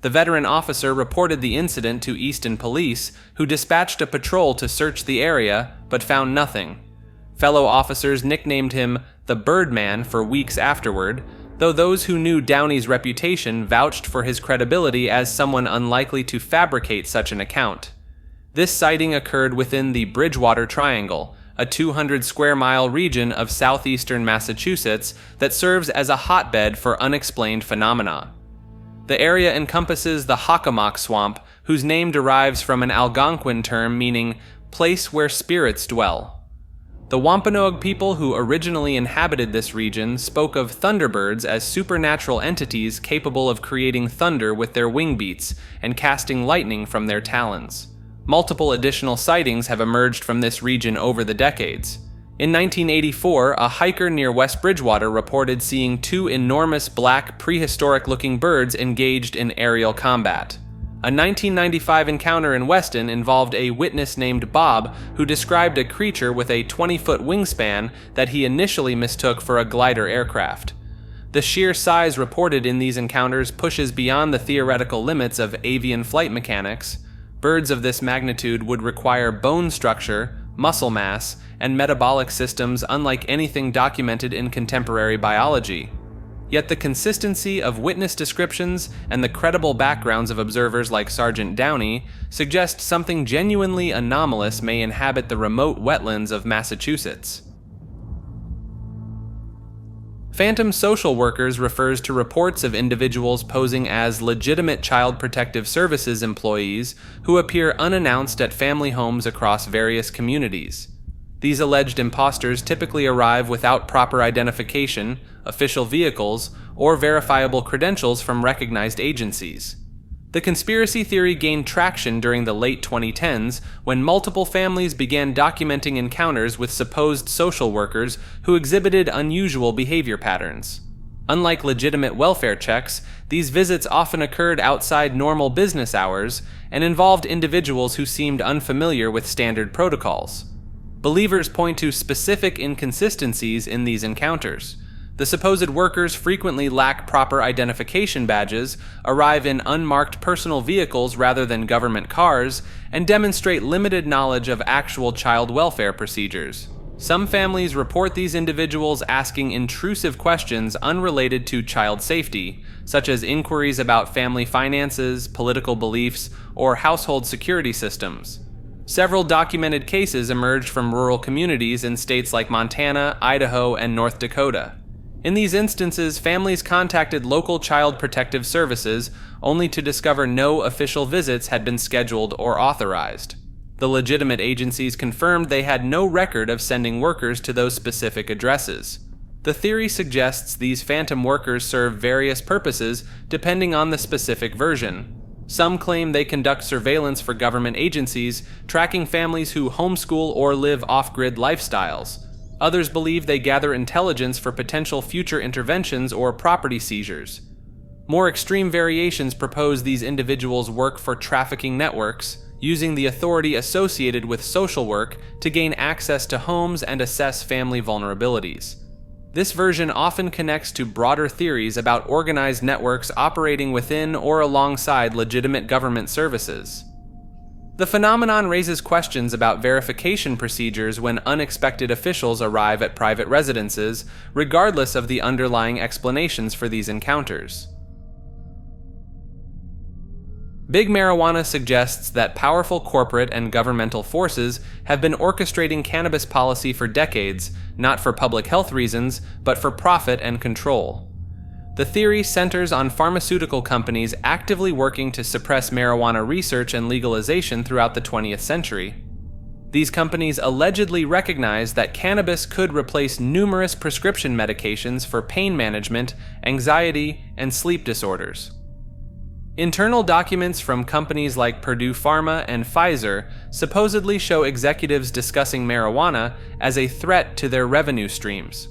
The veteran officer reported the incident to Easton Police, who dispatched a patrol to search the area, but found nothing. Fellow officers nicknamed him the Birdman for weeks afterward, though those who knew Downey's reputation vouched for his credibility as someone unlikely to fabricate such an account. This sighting occurred within the Bridgewater Triangle, a 200-square-mile region of southeastern Massachusetts that serves as a hotbed for unexplained phenomena. The area encompasses the Hockomock Swamp, whose name derives from an Algonquin term meaning place where spirits dwell. The Wampanoag people who originally inhabited this region spoke of thunderbirds as supernatural entities capable of creating thunder with their wing beats and casting lightning from their talons. Multiple additional sightings have emerged from this region over the decades. In 1984, a hiker near West Bridgewater reported seeing 2 enormous black prehistoric-looking birds engaged in aerial combat. A 1995 encounter in Weston involved a witness named Bob who described a creature with a 20-foot wingspan that he initially mistook for a glider aircraft. The sheer size reported in these encounters pushes beyond the theoretical limits of avian flight mechanics. Birds of this magnitude would require bone structure, muscle mass, and metabolic systems unlike anything documented in contemporary biology. Yet the consistency of witness descriptions and the credible backgrounds of observers like Sergeant Downey suggest something genuinely anomalous may inhabit the remote wetlands of Massachusetts. Phantom social workers refers to reports of individuals posing as legitimate Child Protective Services employees who appear unannounced at family homes across various communities. These alleged imposters typically arrive without proper identification, official vehicles, or verifiable credentials from recognized agencies. The conspiracy theory gained traction during the late 2010s when multiple families began documenting encounters with supposed social workers who exhibited unusual behavior patterns. Unlike legitimate welfare checks, these visits often occurred outside normal business hours and involved individuals who seemed unfamiliar with standard protocols. Believers point to specific inconsistencies in these encounters. The supposed workers frequently lack proper identification badges, arrive in unmarked personal vehicles rather than government cars, and demonstrate limited knowledge of actual child welfare procedures. Some families report these individuals asking intrusive questions unrelated to child safety, such as inquiries about family finances, political beliefs, or household security systems. Several documented cases emerged from rural communities in states like Montana, Idaho, and North Dakota. In these instances, families contacted local child protective services only to discover no official visits had been scheduled or authorized. The legitimate agencies confirmed they had no record of sending workers to those specific addresses. The theory suggests these phantom workers serve various purposes depending on the specific version. Some claim they conduct surveillance for government agencies, tracking families who homeschool or live off-grid lifestyles. Others believe they gather intelligence for potential future interventions or property seizures. More extreme variations propose these individuals work for trafficking networks, using the authority associated with social work to gain access to homes and assess family vulnerabilities. This version often connects to broader theories about organized networks operating within or alongside legitimate government services. The phenomenon raises questions about verification procedures when unexpected officials arrive at private residences, regardless of the underlying explanations for these encounters. Big Marijuana suggests that powerful corporate and governmental forces have been orchestrating cannabis policy for decades, not for public health reasons, but for profit and control. The theory centers on pharmaceutical companies actively working to suppress marijuana research and legalization throughout the 20th century. These companies allegedly recognized that cannabis could replace numerous prescription medications for pain management, anxiety, and sleep disorders. Internal documents from companies like Purdue Pharma and Pfizer supposedly show executives discussing marijuana as a threat to their revenue streams.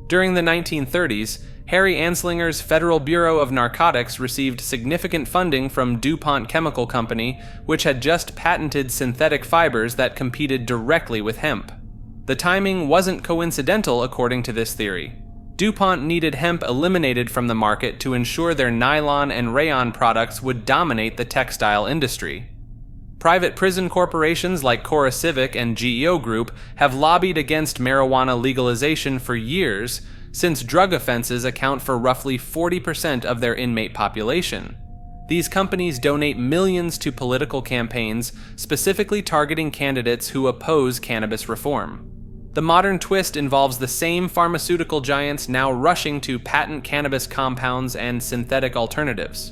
During the 1930s, Harry Anslinger's Federal Bureau of Narcotics received significant funding from DuPont Chemical Company, which had just patented synthetic fibers that competed directly with hemp. The timing wasn't coincidental, according to this theory. DuPont needed hemp eliminated from the market to ensure their nylon and rayon products would dominate the textile industry. Private prison corporations like CoreCivic and GEO Group have lobbied against marijuana legalization for years, since drug offenses account for roughly 40% of their inmate population. These companies donate millions to political campaigns, specifically targeting candidates who oppose cannabis reform. The modern twist involves the same pharmaceutical giants now rushing to patent cannabis compounds and synthetic alternatives.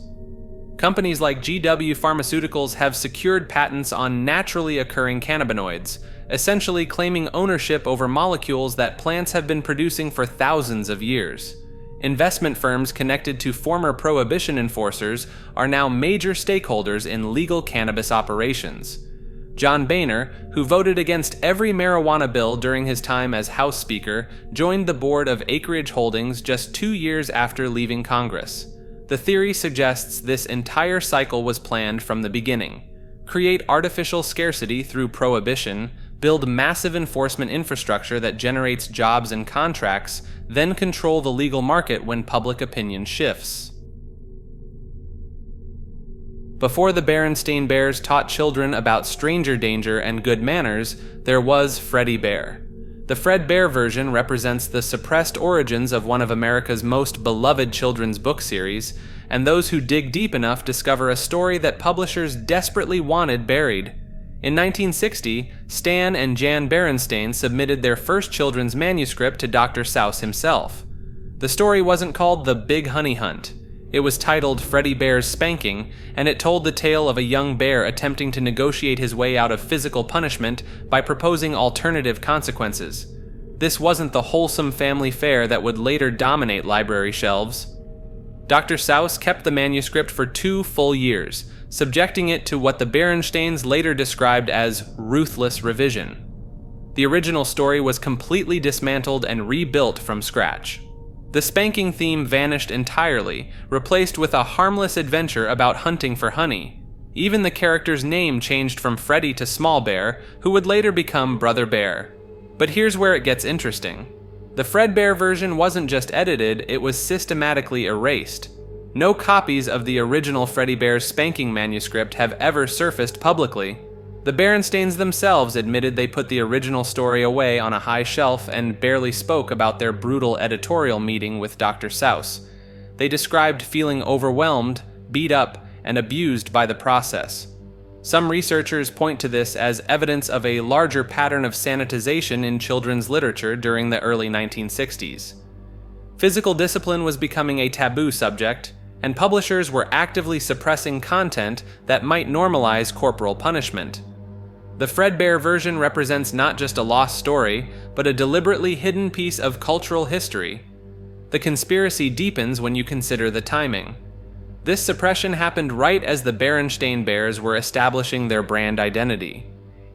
Companies like GW Pharmaceuticals have secured patents on naturally occurring cannabinoids, essentially claiming ownership over molecules that plants have been producing for thousands of years. Investment firms connected to former prohibition enforcers are now major stakeholders in legal cannabis operations. John Boehner, who voted against every marijuana bill during his time as House Speaker, joined the board of Acreage Holdings just 2 years after leaving Congress. The theory suggests this entire cycle was planned from the beginning. Create artificial scarcity through prohibition, build massive enforcement infrastructure that generates jobs and contracts, then control the legal market when public opinion shifts. Before the Berenstain Bears taught children about stranger danger and good manners, there was Freddy Bear. The Fred Bear version represents the suppressed origins of one of America's most beloved children's book series, and those who dig deep enough discover a story that publishers desperately wanted buried. In 1960, Stan and Jan Berenstain submitted their first children's manuscript to Dr. Seuss himself. The story wasn't called The Big Honey Hunt. It was titled Freddy Bear's Spanking, and it told the tale of a young bear attempting to negotiate his way out of physical punishment by proposing alternative consequences. This wasn't the wholesome family fare that would later dominate library shelves. Dr. Seuss kept the manuscript for 2 full years, subjecting it to what the Berenstains later described as ruthless revision. The original story was completely dismantled and rebuilt from scratch. The spanking theme vanished entirely, replaced with a harmless adventure about hunting for honey. Even the character's name changed from Freddy to Small Bear, who would later become Brother Bear. But here's where it gets interesting. The Fred Bear version wasn't just edited, it was systematically erased. No copies of the original Freddy Bear's Spanking manuscript have ever surfaced publicly. The Berenstains themselves admitted they put the original story away on a high shelf and barely spoke about their brutal editorial meeting with Dr. Seuss. They described feeling overwhelmed, beat up, and abused by the process. Some researchers point to this as evidence of a larger pattern of sanitization in children's literature during the early 1960s. Physical discipline was becoming a taboo subject, and publishers were actively suppressing content that might normalize corporal punishment. The Fredbear version represents not just a lost story, but a deliberately hidden piece of cultural history. The conspiracy deepens when you consider the timing. This suppression happened right as the Berenstain Bears were establishing their brand identity.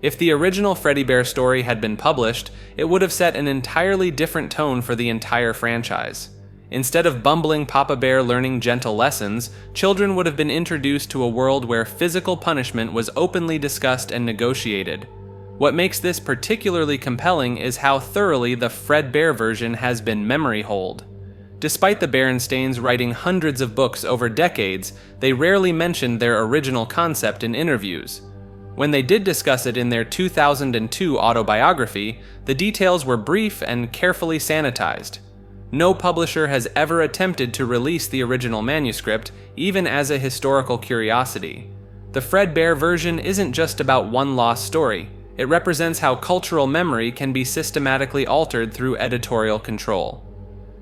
If the original Freddy Bear story had been published, it would have set an entirely different tone for the entire franchise. Instead of bumbling Papa Bear learning gentle lessons, children would have been introduced to a world where physical punishment was openly discussed and negotiated. What makes this particularly compelling is how thoroughly the Fredbear version has been memory-holed. Despite the Berenstains writing hundreds of books over decades, they rarely mentioned their original concept in interviews. When they did discuss it in their 2002 autobiography, the details were brief and carefully sanitized. No publisher has ever attempted to release the original manuscript, even as a historical curiosity. The Fredbear version isn't just about one lost story. It represents how cultural memory can be systematically altered through editorial control.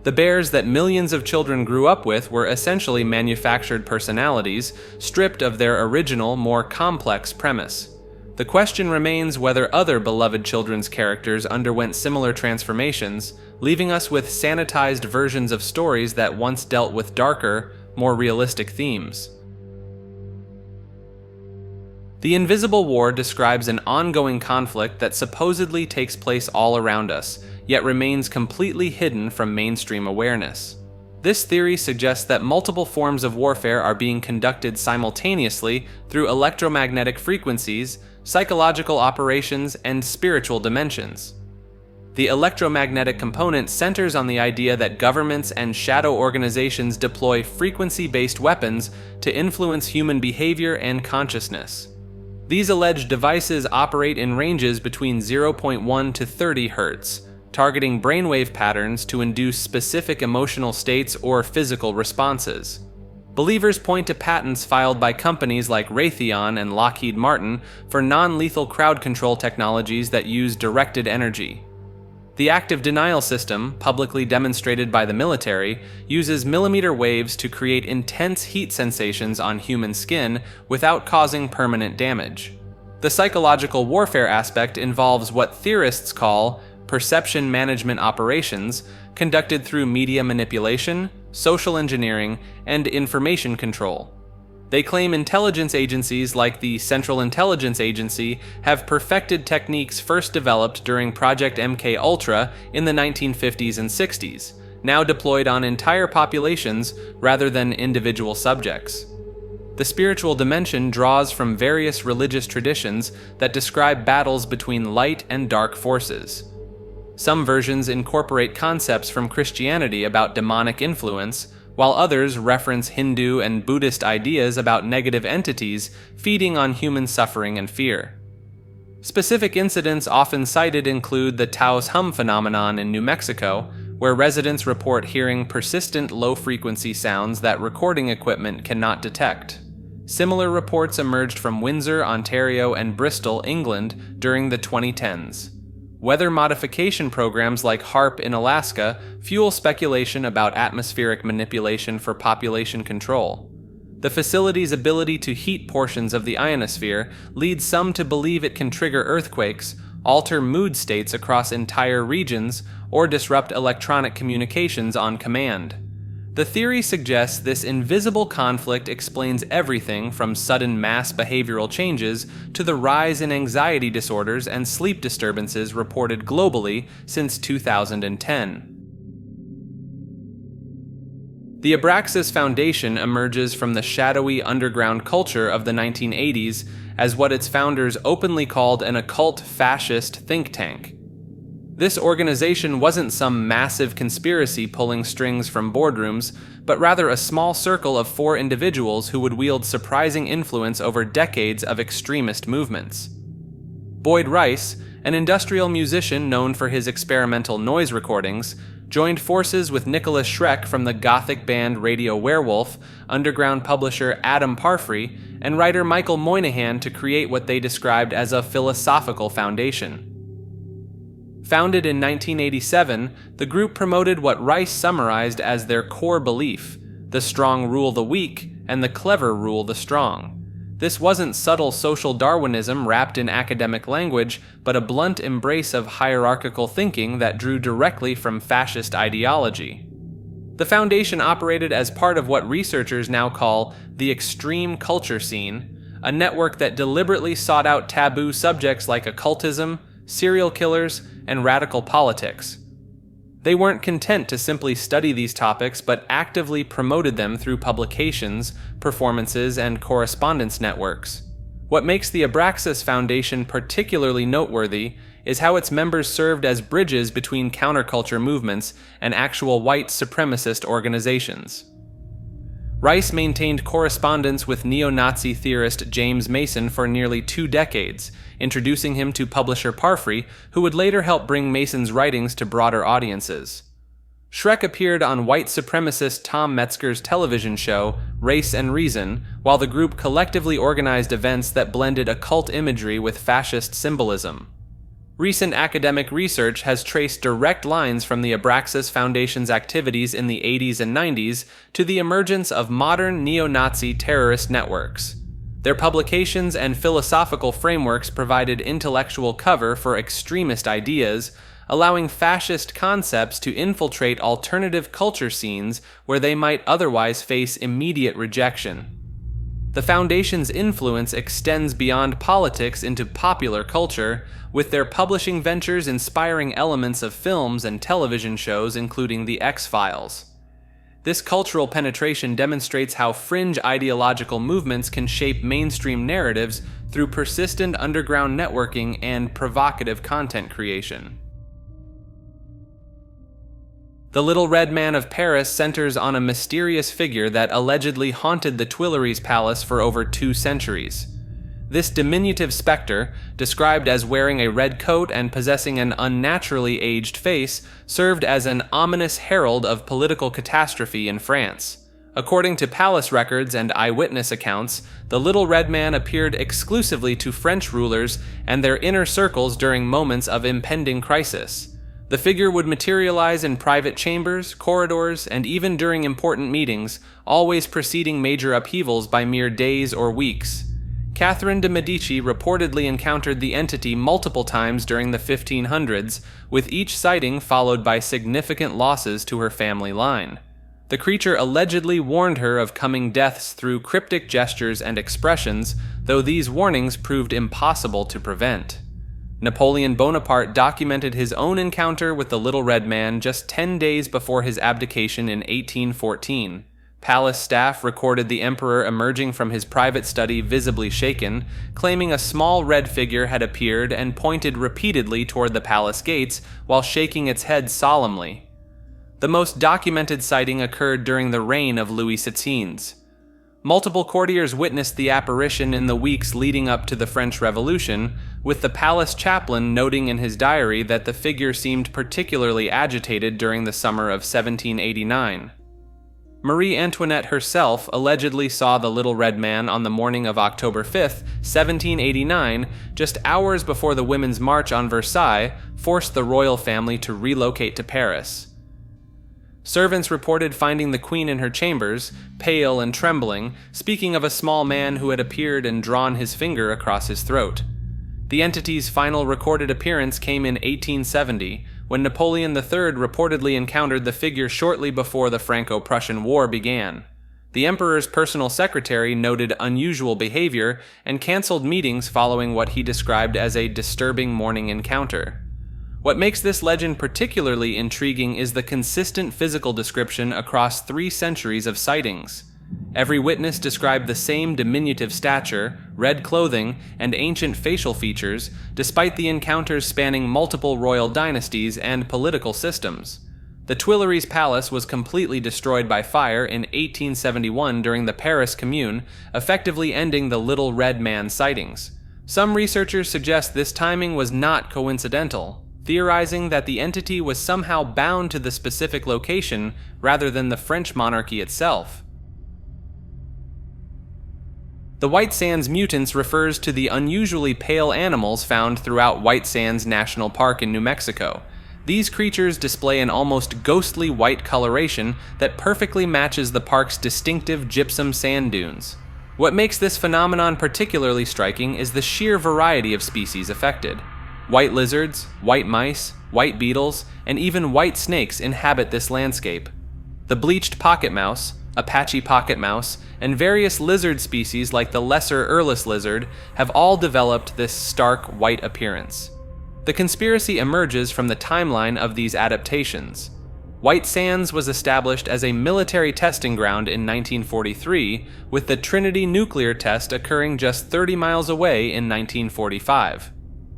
The bears that millions of children grew up with were essentially manufactured personalities, stripped of their original, more complex premise. The question remains whether other beloved children's characters underwent similar transformations, leaving us with sanitized versions of stories that once dealt with darker, more realistic themes. The Invisible War describes an ongoing conflict that supposedly takes place all around us, yet remains completely hidden from mainstream awareness. This theory suggests that multiple forms of warfare are being conducted simultaneously through electromagnetic frequencies, psychological operations, and spiritual dimensions. The electromagnetic component centers on the idea that governments and shadow organizations deploy frequency-based weapons to influence human behavior and consciousness. These alleged devices operate in ranges between 0.1 to 30 Hz, targeting brainwave patterns to induce specific emotional states or physical responses. Believers point to patents filed by companies like Raytheon and Lockheed Martin for non-lethal crowd control technologies that use directed energy. The active denial system, publicly demonstrated by the military, uses millimeter waves to create intense heat sensations on human skin without causing permanent damage. The psychological warfare aspect involves what theorists call perception management operations, conducted through media manipulation, social engineering, and information control. They claim intelligence agencies like the Central Intelligence Agency have perfected techniques first developed during Project MK Ultra in the 1950s and 60s, now deployed on entire populations rather than individual subjects. The spiritual dimension draws from various religious traditions that describe battles between light and dark forces. Some versions incorporate concepts from Christianity about demonic influence, while others reference Hindu and Buddhist ideas about negative entities feeding on human suffering and fear. Specific incidents often cited include the Taos hum phenomenon in New Mexico, where residents report hearing persistent low-frequency sounds that recording equipment cannot detect. Similar reports emerged from Windsor, Ontario, and Bristol, England during the 2010s. Weather modification programs like HAARP in Alaska fuel speculation about atmospheric manipulation for population control. The facility's ability to heat portions of the ionosphere leads some to believe it can trigger earthquakes, alter mood states across entire regions, or disrupt electronic communications on command. The theory suggests this invisible conflict explains everything from sudden mass behavioral changes to the rise in anxiety disorders and sleep disturbances reported globally since 2010. The Abraxas Foundation emerges from the shadowy underground culture of the 1980s as what its founders openly called an occult fascist think tank. This organization wasn't some massive conspiracy pulling strings from boardrooms, but rather a small circle of 4 individuals who would wield surprising influence over decades of extremist movements. Boyd Rice, an industrial musician known for his experimental noise recordings, joined forces with Nicholas Schreck from the gothic band Radio Werewolf, underground publisher Adam Parfrey, and writer Michael Moynihan to create what they described as a philosophical foundation. Founded in 1987, the group promoted what Rice summarized as their core belief: the strong rule the weak, and the clever rule the strong. This wasn't subtle social Darwinism wrapped in academic language, but a blunt embrace of hierarchical thinking that drew directly from fascist ideology. The foundation operated as part of what researchers now call the extreme culture scene, a network that deliberately sought out taboo subjects like occultism, serial killers, and radical politics. They weren't content to simply study these topics, but actively promoted them through publications, performances, and correspondence networks. What makes the Abraxas Foundation particularly noteworthy is how its members served as bridges between counterculture movements and actual white supremacist organizations. Rice maintained correspondence with neo-Nazi theorist James Mason for nearly 2 decades, introducing him to publisher Parfrey, who would later help bring Mason's writings to broader audiences. Shrek appeared on white supremacist Tom Metzger's television show, Race and Reason, while the group collectively organized events that blended occult imagery with fascist symbolism. Recent academic research has traced direct lines from the Abraxas Foundation's activities in the 80s and 90s to the emergence of modern neo-Nazi terrorist networks. Their publications and philosophical frameworks provided intellectual cover for extremist ideas, allowing fascist concepts to infiltrate alternative culture scenes where they might otherwise face immediate rejection. The Foundation's influence extends beyond politics into popular culture, with their publishing ventures inspiring elements of films and television shows including The X-Files. This cultural penetration demonstrates how fringe ideological movements can shape mainstream narratives through persistent underground networking and provocative content creation. The Little Red Man of Paris centers on a mysterious figure that allegedly haunted the Tuileries Palace for over 2 centuries. This diminutive specter, described as wearing a red coat and possessing an unnaturally aged face, served as an ominous herald of political catastrophe in France. According to palace records and eyewitness accounts, the Little Red Man appeared exclusively to French rulers and their inner circles during moments of impending crisis. The figure would materialize in private chambers, corridors, and even during important meetings, always preceding major upheavals by mere days or weeks. Catherine de' Medici reportedly encountered the entity multiple times during the 1500s, with each sighting followed by significant losses to her family line. The creature allegedly warned her of coming deaths through cryptic gestures and expressions, though these warnings proved impossible to prevent. Napoleon Bonaparte documented his own encounter with the Little Red Man just 10 days before his abdication in 1814. Palace staff recorded the emperor emerging from his private study visibly shaken, claiming a small red figure had appeared and pointed repeatedly toward the palace gates while shaking its head solemnly. The most documented sighting occurred during the reign of Louis XVI. Multiple courtiers witnessed the apparition in the weeks leading up to the French Revolution, with the palace chaplain noting in his diary that the figure seemed particularly agitated during the summer of 1789. Marie Antoinette herself allegedly saw the Little Red Man on the morning of October 5, 1789, just hours before the Women's March on Versailles forced the royal family to relocate to Paris. Servants reported finding the Queen in her chambers, pale and trembling, speaking of a small man who had appeared and drawn his finger across his throat. The entity's final recorded appearance came in 1870, when Napoleon III reportedly encountered the figure shortly before the Franco-Prussian War began. The emperor's personal secretary noted unusual behavior and canceled meetings following what he described as a disturbing morning encounter. What makes this legend particularly intriguing is the consistent physical description across 3 centuries of sightings. Every witness described the same diminutive stature, red clothing, and ancient facial features, despite the encounters spanning multiple royal dynasties and political systems. The Tuileries Palace was completely destroyed by fire in 1871 during the Paris Commune, effectively ending the Little Red Man sightings. Some researchers suggest this timing was not coincidental, theorizing that the entity was somehow bound to the specific location rather than the French monarchy itself. The White Sands mutants refers to the unusually pale animals found throughout White Sands National Park in New Mexico. These creatures display an almost ghostly white coloration that perfectly matches the park's distinctive gypsum sand dunes. What makes this phenomenon particularly striking is the sheer variety of species affected. White lizards, white mice, white beetles, and even white snakes inhabit this landscape. The bleached pocket mouse, Apache pocket mouse, and various lizard species like the lesser earless lizard have all developed this stark white appearance. The conspiracy emerges from the timeline of these adaptations. White Sands was established as a military testing ground in 1943, with the Trinity nuclear test occurring just 30 miles away in 1945.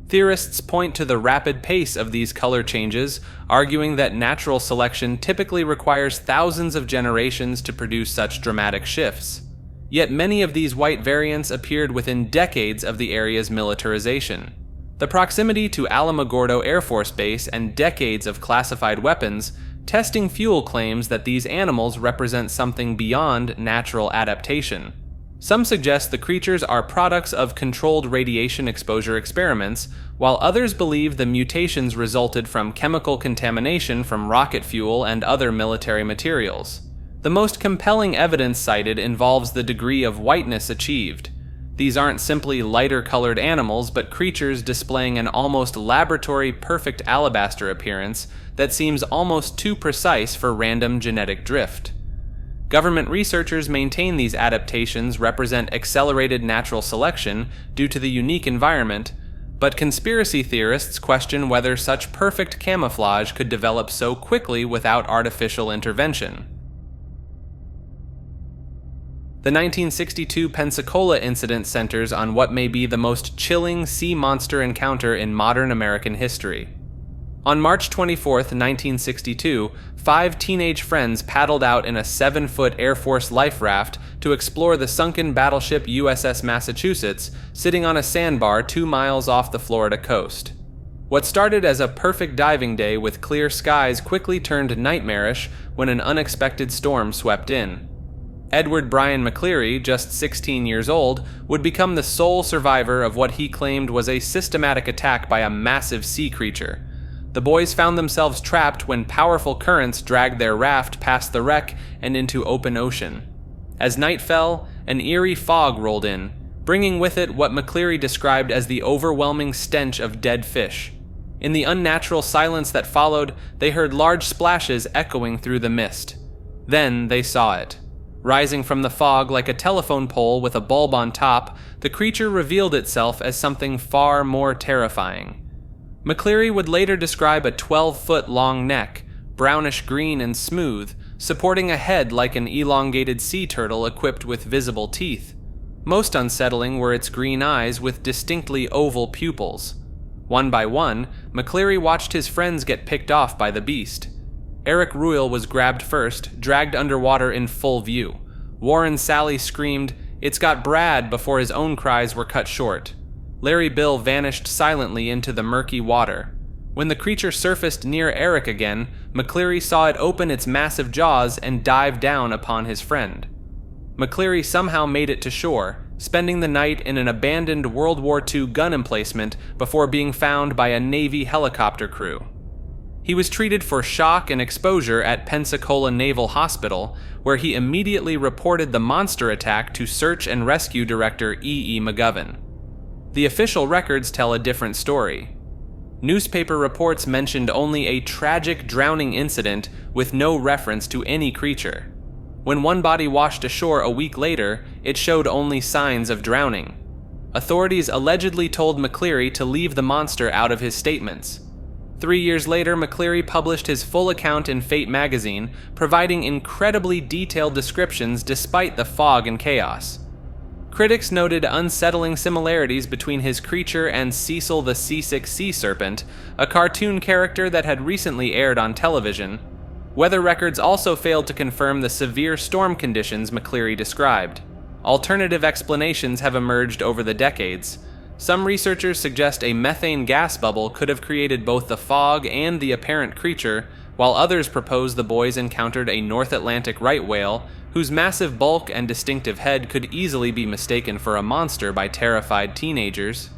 Theorists point to the rapid pace of these color changes, arguing that natural selection typically requires thousands of generations to produce such dramatic shifts. Yet many of these white variants appeared within decades of the area's militarization. The proximity to Alamogordo Air Force Base and decades of classified weapons, testing fuel claims that these animals represent something beyond natural adaptation. Some suggest the creatures are products of controlled radiation exposure experiments, while others believe the mutations resulted from chemical contamination from rocket fuel and other military materials. The most compelling evidence cited involves the degree of whiteness achieved. These aren't simply lighter-colored animals, but creatures displaying an almost laboratory-perfect alabaster appearance that seems almost too precise for random genetic drift. Government researchers maintain these adaptations represent accelerated natural selection due to the unique environment, but conspiracy theorists question whether such perfect camouflage could develop so quickly without artificial intervention. The 1962 Pensacola incident centers on what may be the most chilling sea monster encounter in modern American history. On March 24, 1962, 5 teenage friends paddled out in a 7-foot Air Force life raft to explore the sunken battleship USS Massachusetts, sitting on a sandbar 2 miles off the Florida coast. What started as a perfect diving day with clear skies quickly turned nightmarish when an unexpected storm swept in. Edward Brian McCleary, just 16 years old, would become the sole survivor of what he claimed was a systematic attack by a massive sea creature. The boys found themselves trapped when powerful currents dragged their raft past the wreck and into open ocean. As night fell, an eerie fog rolled in, bringing with it what McCleary described as the overwhelming stench of dead fish. In the unnatural silence that followed, they heard large splashes echoing through the mist. Then they saw it. Rising from the fog like a telephone pole with a bulb on top, the creature revealed itself as something far more terrifying. McCleary would later describe a 12-foot-long neck, brownish-green and smooth, supporting a head like an elongated sea turtle equipped with visible teeth. Most unsettling were its green eyes with distinctly oval pupils. One by one, McCleary watched his friends get picked off by the beast. Eric Ruyle was grabbed first, dragged underwater in full view. Warren Sally screamed, "It's got Brad," before his own cries were cut short. Larry Bill vanished silently into the murky water. When the creature surfaced near Eric again, McCleary saw it open its massive jaws and dive down upon his friend. McCleary somehow made it to shore, spending the night in an abandoned World War II gun emplacement before being found by a Navy helicopter crew. He was treated for shock and exposure at Pensacola Naval Hospital, where he immediately reported the monster attack to Search and Rescue Director E.E. McGovern. The official records tell a different story. Newspaper reports mentioned only a tragic drowning incident with no reference to any creature. When one body washed ashore a week later, it showed only signs of drowning. Authorities allegedly told McCleary to leave the monster out of his statements. 3 years later, McCleary published his full account in Fate magazine, providing incredibly detailed descriptions despite the fog and chaos. Critics noted unsettling similarities between his creature and Cecil the Seasick Sea Serpent, a cartoon character that had recently aired on television. Weather records also failed to confirm the severe storm conditions McCleary described. Alternative explanations have emerged over the decades. Some researchers suggest a methane gas bubble could have created both the fog and the apparent creature, while others propose the boys encountered a North Atlantic right whale, whose massive bulk and distinctive head could easily be mistaken for a monster by terrified teenagers.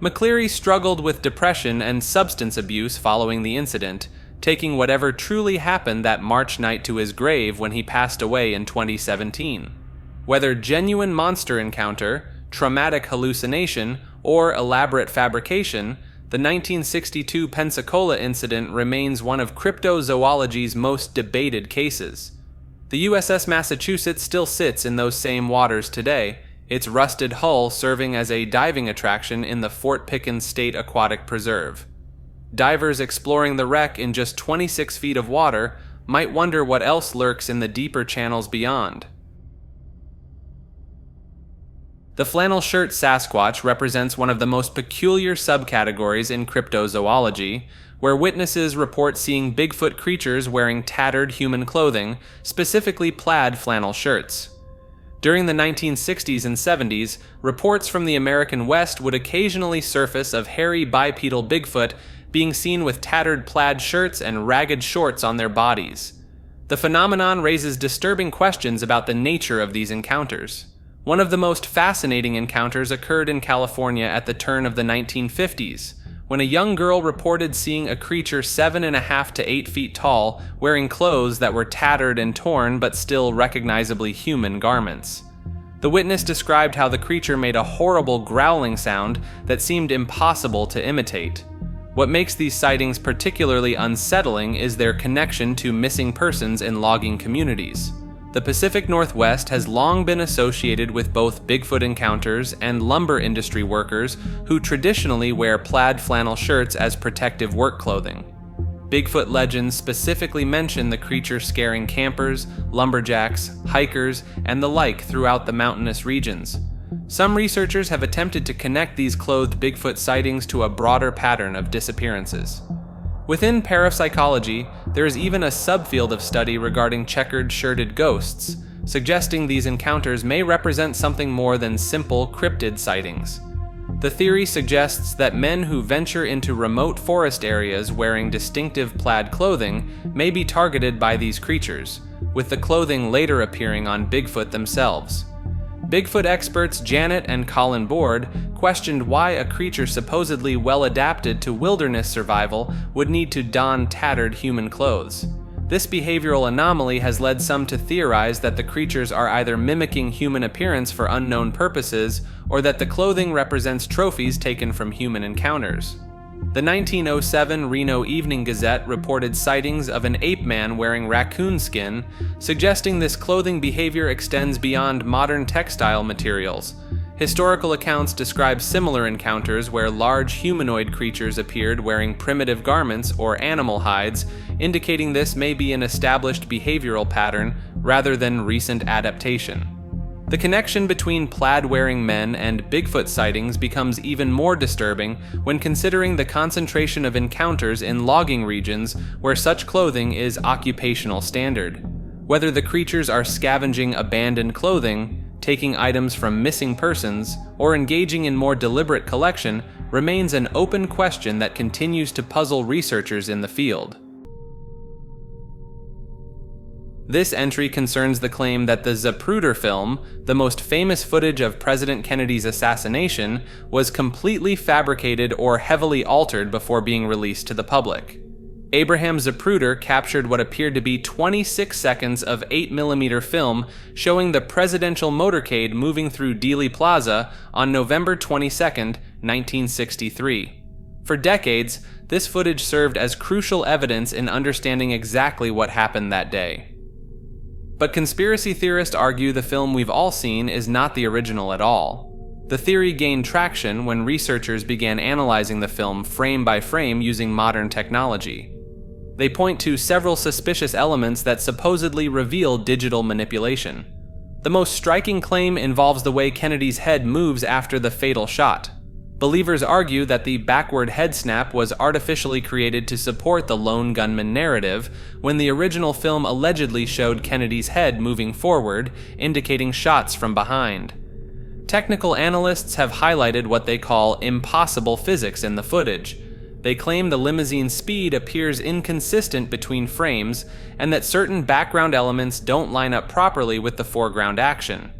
McCleary struggled with depression and substance abuse following the incident, taking whatever truly happened that March night to his grave when he passed away in 2017. Whether genuine monster encounter, traumatic hallucination, or elaborate fabrication, the 1962 Pensacola incident remains one of cryptozoology's most debated cases. The USS Massachusetts still sits in those same waters today, its rusted hull serving as a diving attraction in the Fort Pickens State Aquatic Preserve. Divers exploring the wreck in just 26 feet of water might wonder what else lurks in the deeper channels beyond. The flannel shirt Sasquatch represents one of the most peculiar subcategories in cryptozoology, where witnesses report seeing Bigfoot creatures wearing tattered human clothing, specifically plaid flannel shirts. During the 1960s and 70s, reports from the American West would occasionally surface of hairy bipedal Bigfoot being seen with tattered plaid shirts and ragged shorts on their bodies. The phenomenon raises disturbing questions about the nature of these encounters. One of the most fascinating encounters occurred in California at the turn of the 1950s, when a young girl reported seeing a creature 7.5 to 8 feet tall wearing clothes that were tattered and torn but still recognizably human garments. The witness described how the creature made a horrible growling sound that seemed impossible to imitate. What makes these sightings particularly unsettling is their connection to missing persons in logging communities. The Pacific Northwest has long been associated with both Bigfoot encounters and lumber industry workers who traditionally wear plaid flannel shirts as protective work clothing. Bigfoot legends specifically mention the creature scaring campers, lumberjacks, hikers, and the like throughout the mountainous regions. Some researchers have attempted to connect these clothed Bigfoot sightings to a broader pattern of disappearances. Within parapsychology, there is even a subfield of study regarding checkered shirted ghosts, suggesting these encounters may represent something more than simple cryptid sightings. The theory suggests that men who venture into remote forest areas wearing distinctive plaid clothing may be targeted by these creatures, with the clothing later appearing on Bigfoot themselves. Bigfoot experts Janet and Colin Board questioned why a creature supposedly well adapted to wilderness survival would need to don tattered human clothes. This behavioral anomaly has led some to theorize that the creatures are either mimicking human appearance for unknown purposes, or that the clothing represents trophies taken from human encounters. The 1907 Reno Evening Gazette reported sightings of an ape man wearing raccoon skin, suggesting this clothing behavior extends beyond modern textile materials. Historical accounts describe similar encounters where large humanoid creatures appeared wearing primitive garments or animal hides, indicating this may be an established behavioral pattern rather than recent adaptation. The connection between plaid-wearing men and Bigfoot sightings becomes even more disturbing when considering the concentration of encounters in logging regions where such clothing is occupational standard. Whether the creatures are scavenging abandoned clothing, taking items from missing persons, or engaging in more deliberate collection remains an open question that continues to puzzle researchers in the field. This entry concerns the claim that the Zapruder film, the most famous footage of President Kennedy's assassination, was completely fabricated or heavily altered before being released to the public. Abraham Zapruder captured what appeared to be 26 seconds of 8mm film showing the presidential motorcade moving through Dealey Plaza on November 22, 1963. For decades, this footage served as crucial evidence in understanding exactly what happened that day. But conspiracy theorists argue the film we've all seen is not the original at all. The theory gained traction when researchers began analyzing the film frame by frame using modern technology. They point to several suspicious elements that supposedly reveal digital manipulation. The most striking claim involves the way Kennedy's head moves after the fatal shot. Believers argue that the backward head snap was artificially created to support the lone gunman narrative, when the original film allegedly showed Kennedy's head moving forward, indicating shots from behind. Technical analysts have highlighted what they call impossible physics in the footage. They claim the limousine's speed appears inconsistent between frames and that certain background elements don't line up properly with the foreground action.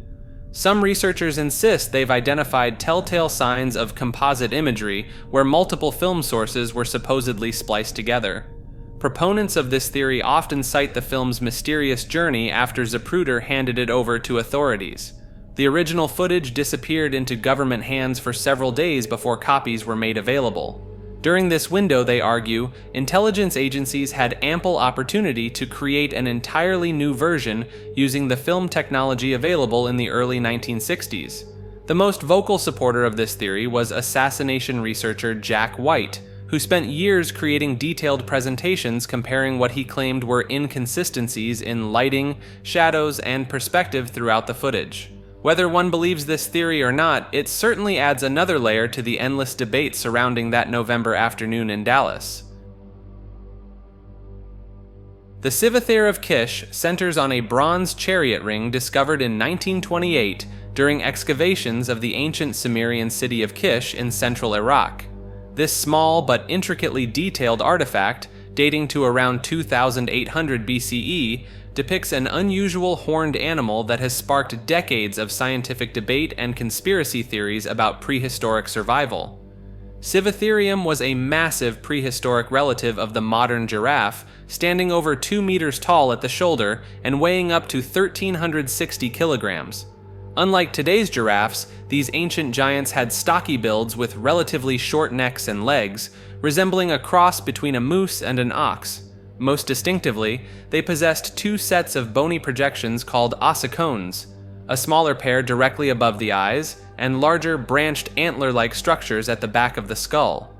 Some researchers insist they've identified telltale signs of composite imagery where multiple film sources were supposedly spliced together. Proponents of this theory often cite the film's mysterious journey after Zapruder handed it over to authorities. The original footage disappeared into government hands for several days before copies were made available. During this window, they argue, intelligence agencies had ample opportunity to create an entirely new version using the film technology available in the early 1960s. The most vocal supporter of this theory was assassination researcher Jack White, who spent years creating detailed presentations comparing what he claimed were inconsistencies in lighting, shadows, and perspective throughout the footage. Whether one believes this theory or not, it certainly adds another layer to the endless debate surrounding that November afternoon in Dallas. The Civethere of Kish centers on a bronze chariot ring discovered in 1928 during excavations of the ancient Sumerian city of Kish in central Iraq. This small but intricately detailed artifact, dating to around 2800 BCE, depicts an unusual horned animal that has sparked decades of scientific debate and conspiracy theories about prehistoric survival. Civetherium was a massive prehistoric relative of the modern giraffe, standing over 2 meters tall at the shoulder and weighing up to 1,360 kilograms. Unlike today's giraffes, these ancient giants had stocky builds with relatively short necks and legs, resembling a cross between a moose and an ox. Most distinctively, they possessed 2 sets of bony projections called ossicones, a smaller pair directly above the eyes, and larger branched antler-like structures at the back of the skull.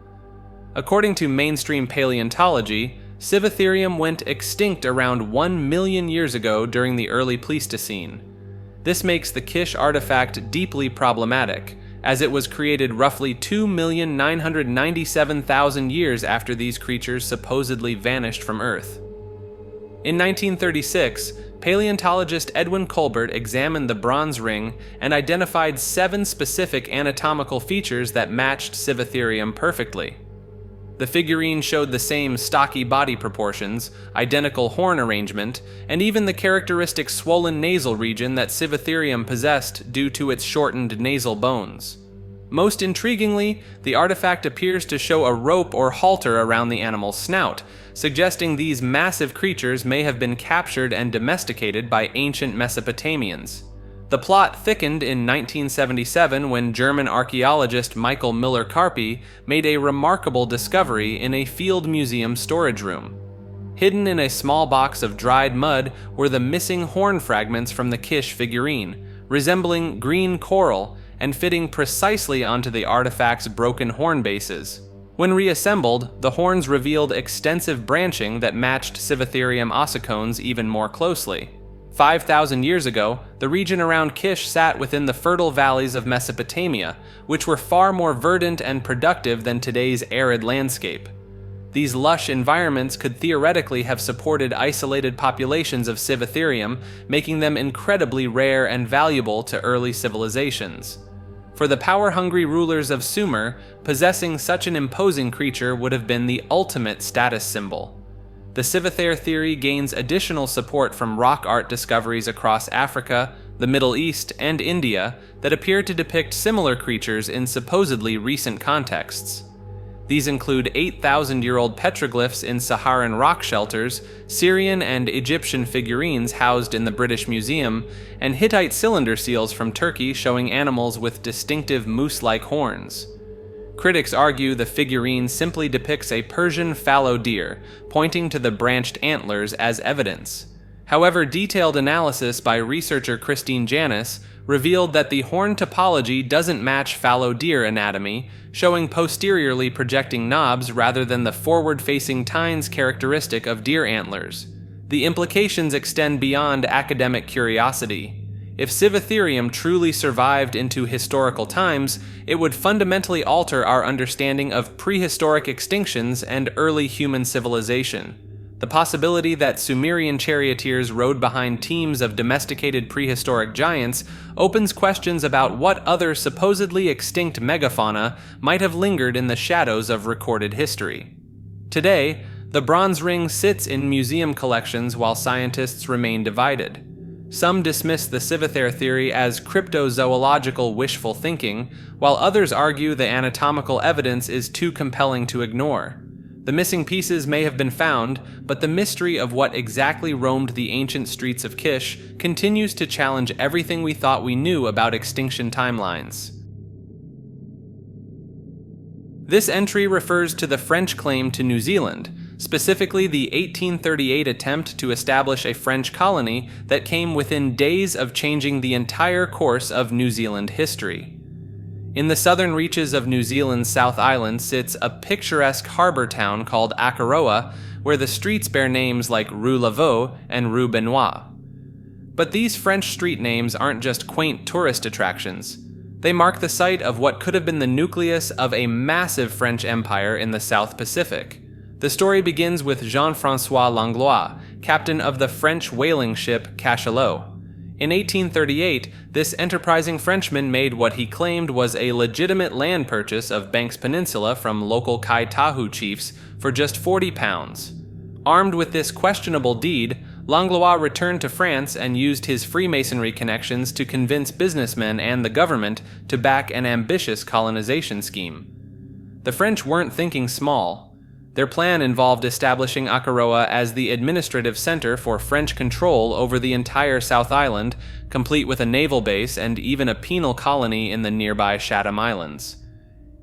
According to mainstream paleontology, Civetherium went extinct around 1 million years ago during the early Pleistocene. This makes the Kish artifact deeply problematic, as it was created roughly 2,997,000 years after these creatures supposedly vanished from Earth. In 1936, paleontologist Edwin Colbert examined the bronze ring and identified 7 specific anatomical features that matched Civetherium perfectly. The figurine showed the same stocky body proportions, identical horn arrangement, and even the characteristic swollen nasal region that Civetherium possessed due to its shortened nasal bones. Most intriguingly, the artifact appears to show a rope or halter around the animal's snout, suggesting these massive creatures may have been captured and domesticated by ancient Mesopotamians. The plot thickened in 1977 when German archaeologist Michael Müller-Karppi made a remarkable discovery in a field museum storage room. Hidden in a small box of dried mud were the missing horn fragments from the Kish figurine, resembling green coral and fitting precisely onto the artifact's broken horn bases. When reassembled, the horns revealed extensive branching that matched Civetherium ossicones even more closely. 5,000 years ago, the region around Kish sat within the fertile valleys of Mesopotamia, which were far more verdant and productive than today's arid landscape. These lush environments could theoretically have supported isolated populations of Civetherium, making them incredibly rare and valuable to early civilizations. For the power-hungry rulers of Sumer, possessing such an imposing creature would have been the ultimate status symbol. The Civethere theory gains additional support from rock art discoveries across Africa, the Middle East, and India that appear to depict similar creatures in supposedly recent contexts. These include 8,000-year-old petroglyphs in Saharan rock shelters, Syrian and Egyptian figurines housed in the British Museum, and Hittite cylinder seals from Turkey showing animals with distinctive moose-like horns. Critics argue the figurine simply depicts a Persian fallow deer, pointing to the branched antlers as evidence. However, detailed analysis by researcher Christine Janis revealed that the horn topology doesn't match fallow deer anatomy, showing posteriorly projecting knobs rather than the forward-facing tines characteristic of deer antlers. The implications extend beyond academic curiosity. If Civetherium truly survived into historical times, it would fundamentally alter our understanding of prehistoric extinctions and early human civilization. The possibility that Sumerian charioteers rode behind teams of domesticated prehistoric giants opens questions about what other supposedly extinct megafauna might have lingered in the shadows of recorded history. Today, the bronze ring sits in museum collections while scientists remain divided. Some dismiss the Civithere theory as cryptozoological wishful thinking, while others argue the anatomical evidence is too compelling to ignore. The missing pieces may have been found, but the mystery of what exactly roamed the ancient streets of Kish continues to challenge everything we thought we knew about extinction timelines. This entry refers to the French claim to New Zealand, specifically the 1838 attempt to establish a French colony that came within days of changing the entire course of New Zealand history. In the southern reaches of New Zealand's South Island sits a picturesque harbour town called Akaroa, where the streets bear names like Rue Laveau and Rue Benoit. But these French street names aren't just quaint tourist attractions. They mark the site of what could have been the nucleus of a massive French empire in the South Pacific. The story begins with Jean-François Langlois, captain of the French whaling ship Cachalot. In 1838, this enterprising Frenchman made what he claimed was a legitimate land purchase of Banks Peninsula from local Kai Tahu chiefs for just 40 pounds. Armed with this questionable deed, Langlois returned to France and used his Freemasonry connections to convince businessmen and the government to back an ambitious colonization scheme. The French weren't thinking small. Their plan involved establishing Akaroa as the administrative center for French control over the entire South Island, complete with a naval base and even a penal colony in the nearby Chatham Islands.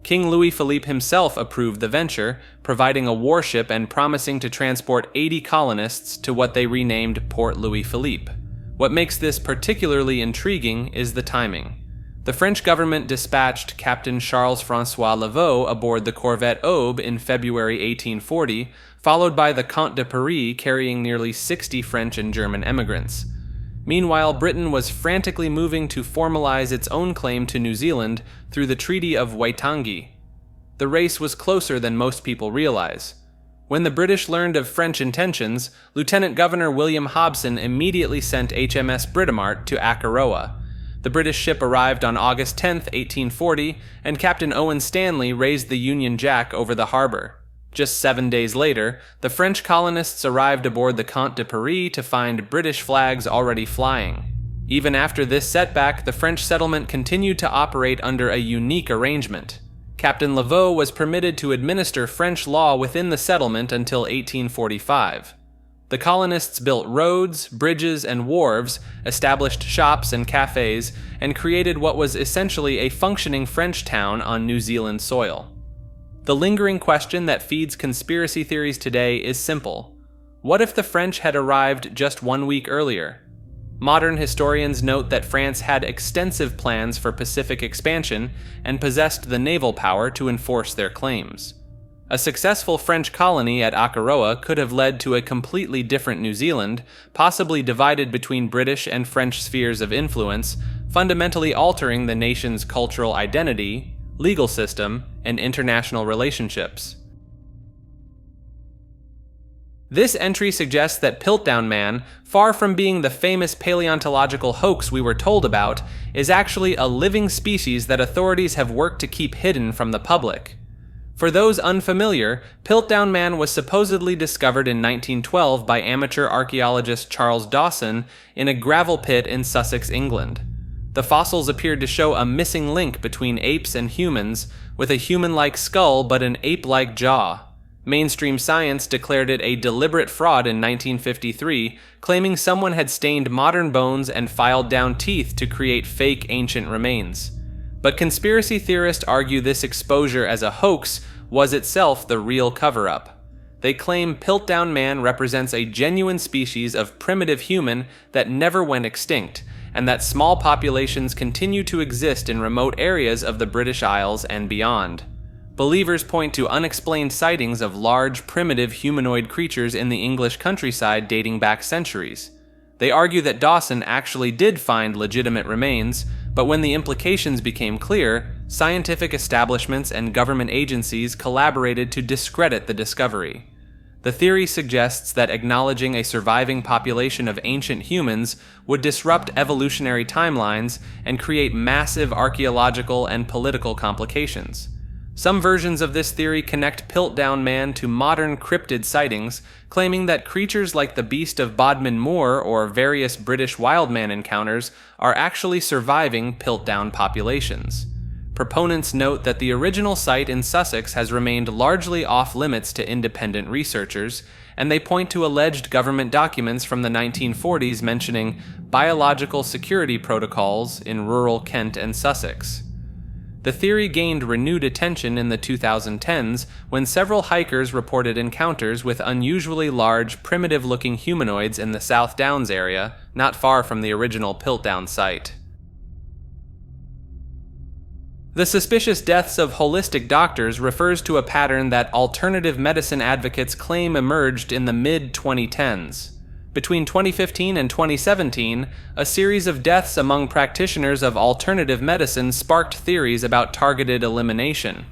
King Louis-Philippe himself approved the venture, providing a warship and promising to transport 80 colonists to what they renamed Port Louis-Philippe. What makes this particularly intriguing is the timing. The French government dispatched Captain Charles-François Laveau aboard the corvette Aube in February 1840, followed by the Comte de Paris carrying nearly 60 French and German emigrants. Meanwhile, Britain was frantically moving to formalize its own claim to New Zealand through the Treaty of Waitangi. The race was closer than most people realize. When the British learned of French intentions, Lieutenant Governor William Hobson immediately sent HMS Britomart to Akaroa. The British ship arrived on August 10, 1840, and Captain Owen Stanley raised the Union Jack over the harbor. Just 7 days later, the French colonists arrived aboard the Comte de Paris to find British flags already flying. Even after this setback, the French settlement continued to operate under a unique arrangement. Captain Laveau was permitted to administer French law within the settlement until 1845. The colonists built roads, bridges, and wharves, established shops and cafes, and created what was essentially a functioning French town on New Zealand soil. The lingering question that feeds conspiracy theories today is simple. What if the French had arrived just 1 week earlier? Modern historians note that France had extensive plans for Pacific expansion and possessed the naval power to enforce their claims. A successful French colony at Akaroa could have led to a completely different New Zealand, possibly divided between British and French spheres of influence, fundamentally altering the nation's cultural identity, legal system, and international relationships. This entry suggests that Piltdown Man, far from being the famous paleontological hoax we were told about, is actually a living species that authorities have worked to keep hidden from the public. For those unfamiliar, Piltdown Man was supposedly discovered in 1912 by amateur archaeologist Charles Dawson in a gravel pit in Sussex, England. The fossils appeared to show a missing link between apes and humans, with a human-like skull but an ape-like jaw. Mainstream science declared it a deliberate fraud in 1953, claiming someone had stained modern bones and filed down teeth to create fake ancient remains. But conspiracy theorists argue this exposure as a hoax was itself the real cover-up. They claim Piltdown Man represents a genuine species of primitive human that never went extinct, and that small populations continue to exist in remote areas of the British Isles and beyond. Believers point to unexplained sightings of large, primitive humanoid creatures in the English countryside dating back centuries. They argue that Dawson actually did find legitimate remains, but when the implications became clear, scientific establishments and government agencies collaborated to discredit the discovery. The theory suggests that acknowledging a surviving population of ancient humans would disrupt evolutionary timelines and create massive archaeological and political complications. Some versions of this theory connect Piltdown Man to modern cryptid sightings, claiming that creatures like the Beast of Bodmin Moor or various British wildman encounters are actually surviving Piltdown populations. Proponents note that the original site in Sussex has remained largely off-limits to independent researchers, and they point to alleged government documents from the 1940s mentioning biological security protocols in rural Kent and Sussex. The theory gained renewed attention in the 2010s when several hikers reported encounters with unusually large, primitive-looking humanoids in the South Downs area, not far from the original Piltdown site. The suspicious deaths of holistic doctors refers to a pattern that alternative medicine advocates claim emerged in the mid-2010s. Between 2015 and 2017, a series of deaths among practitioners of alternative medicine sparked theories about targeted elimination.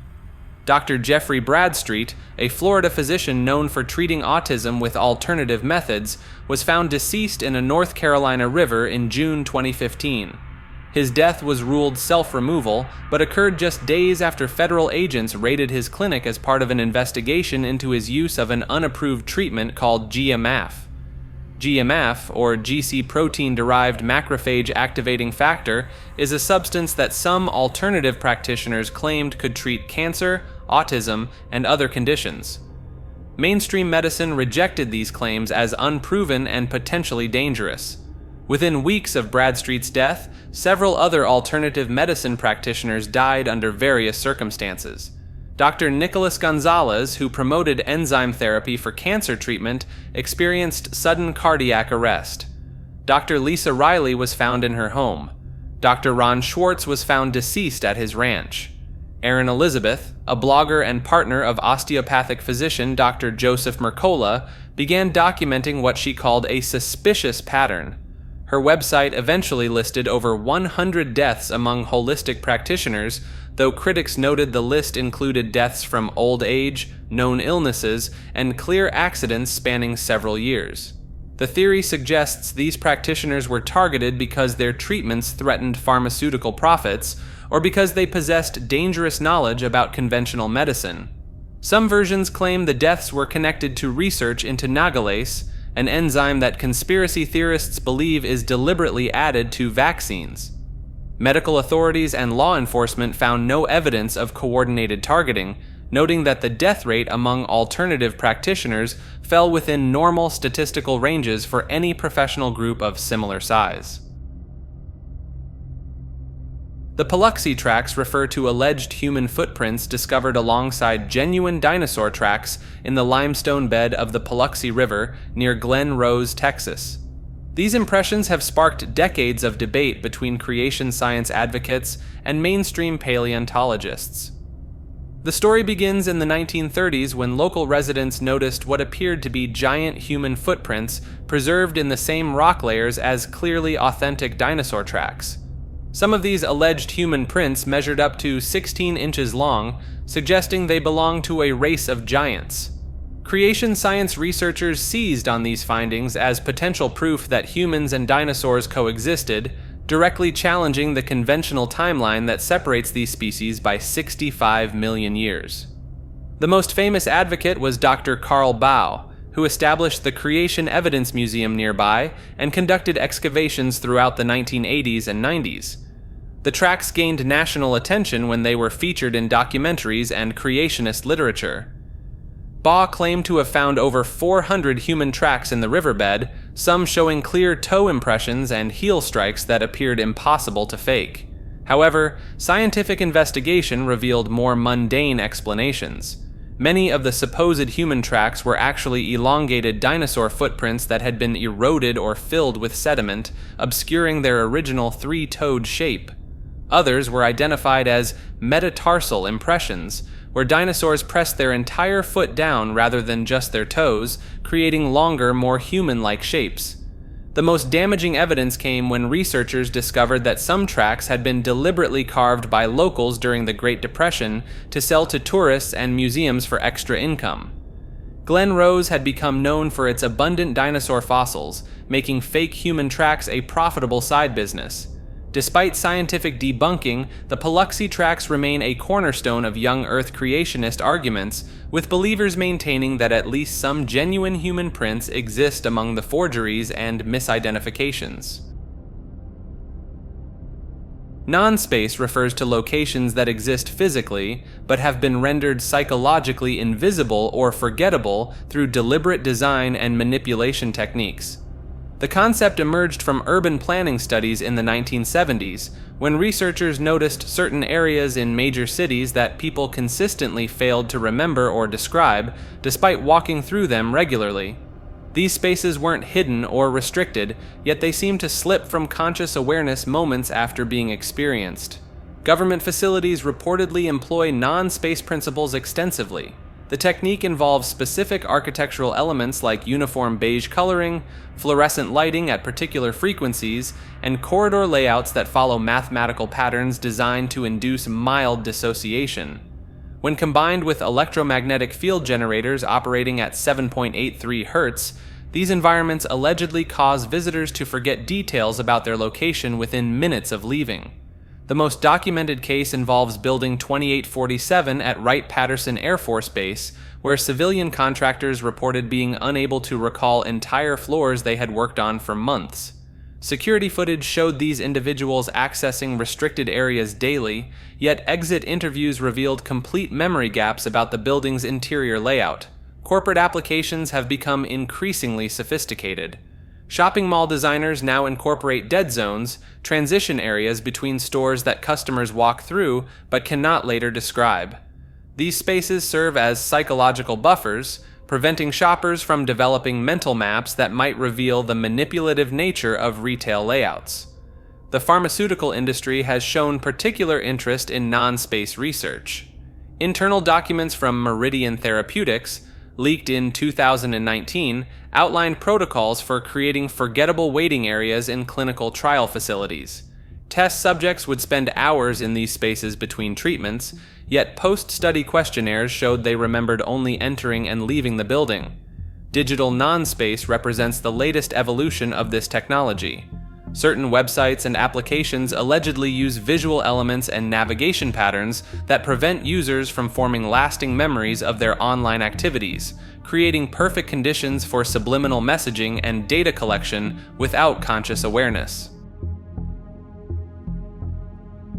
Dr. Jeffrey Bradstreet, a Florida physician known for treating autism with alternative methods, was found deceased in a North Carolina river in June 2015. His death was ruled self-removal, but occurred just days after federal agents raided his clinic as part of an investigation into his use of an unapproved treatment called GMAF. GMAF, or GC protein-derived macrophage activating factor, is a substance that some alternative practitioners claimed could treat cancer, autism, and other conditions. Mainstream medicine rejected these claims as unproven and potentially dangerous. Within weeks of Bradstreet's death, several other alternative medicine practitioners died under various circumstances. Dr. Nicholas Gonzalez, who promoted enzyme therapy for cancer treatment, experienced sudden cardiac arrest. Dr. Lisa Riley was found in her home. Dr. Ron Schwartz was found deceased at his ranch. Erin Elizabeth, a blogger and partner of osteopathic physician Dr. Joseph Mercola, began documenting what she called a suspicious pattern. Her website eventually listed over 100 deaths among holistic practitioners, though critics noted the list included deaths from old age, known illnesses, and clear accidents spanning several years. The theory suggests these practitioners were targeted because their treatments threatened pharmaceutical profits, or because they possessed dangerous knowledge about conventional medicine. Some versions claim the deaths were connected to research into nagalase, an enzyme that conspiracy theorists believe is deliberately added to vaccines. Medical authorities and law enforcement found no evidence of coordinated targeting, noting that the death rate among alternative practitioners fell within normal statistical ranges for any professional group of similar size. The Paluxy tracks refer to alleged human footprints discovered alongside genuine dinosaur tracks in the limestone bed of the Paluxy River near Glen Rose, Texas. These impressions have sparked decades of debate between creation science advocates and mainstream paleontologists. The story begins in the 1930s when local residents noticed what appeared to be giant human footprints preserved in the same rock layers as clearly authentic dinosaur tracks. Some of these alleged human prints measured up to 16 inches long, suggesting they belong to a race of giants. Creation science researchers seized on these findings as potential proof that humans and dinosaurs coexisted, directly challenging the conventional timeline that separates these species by 65 million years. The most famous advocate was Dr. Carl Baugh, who established the Creation Evidence Museum nearby and conducted excavations throughout the 1980s and 90s. The tracks gained national attention when they were featured in documentaries and creationist literature. Baugh claimed to have found over 400 human tracks in the riverbed, some showing clear toe impressions and heel strikes that appeared impossible to fake. However, scientific investigation revealed more mundane explanations. Many of the supposed human tracks were actually elongated dinosaur footprints that had been eroded or filled with sediment, obscuring their original three-toed shape. Others were identified as metatarsal impressions, where dinosaurs pressed their entire foot down rather than just their toes, creating longer, more human-like shapes. The most damaging evidence came when researchers discovered that some tracks had been deliberately carved by locals during the Great Depression to sell to tourists and museums for extra income. Glen Rose had become known for its abundant dinosaur fossils, making fake human tracks a profitable side business. Despite scientific debunking, the Paluxy tracks remain a cornerstone of young Earth creationist arguments, with believers maintaining that at least some genuine human prints exist among the forgeries and misidentifications. Non-space refers to locations that exist physically, but have been rendered psychologically invisible or forgettable through deliberate design and manipulation techniques. The concept emerged from urban planning studies in the 1970s, when researchers noticed certain areas in major cities that people consistently failed to remember or describe, despite walking through them regularly. These spaces weren't hidden or restricted, yet they seemed to slip from conscious awareness moments after being experienced. Government facilities reportedly employ non-space principles extensively. The technique involves specific architectural elements like uniform beige coloring, fluorescent lighting at particular frequencies, and corridor layouts that follow mathematical patterns designed to induce mild dissociation. When combined with electromagnetic field generators operating at 7.83 Hz, these environments allegedly cause visitors to forget details about their location within minutes of leaving. The most documented case involves Building 2847 at Wright-Patterson Air Force Base, where civilian contractors reported being unable to recall entire floors they had worked on for months. Security footage showed these individuals accessing restricted areas daily, yet exit interviews revealed complete memory gaps about the building's interior layout. Corporate applications have become increasingly sophisticated. Shopping mall designers now incorporate dead zones, transition areas between stores that customers walk through but cannot later describe. These spaces serve as psychological buffers, preventing shoppers from developing mental maps that might reveal the manipulative nature of retail layouts. The pharmaceutical industry has shown particular interest in non-space research. Internal documents from Meridian Therapeutics, leaked in 2019, outlined protocols for creating forgettable waiting areas in clinical trial facilities. Test subjects would spend hours in these spaces between treatments, yet post-study questionnaires showed they remembered only entering and leaving the building. Digital non-space represents the latest evolution of this technology. Certain websites and applications allegedly use visual elements and navigation patterns that prevent users from forming lasting memories of their online activities, creating perfect conditions for subliminal messaging and data collection without conscious awareness.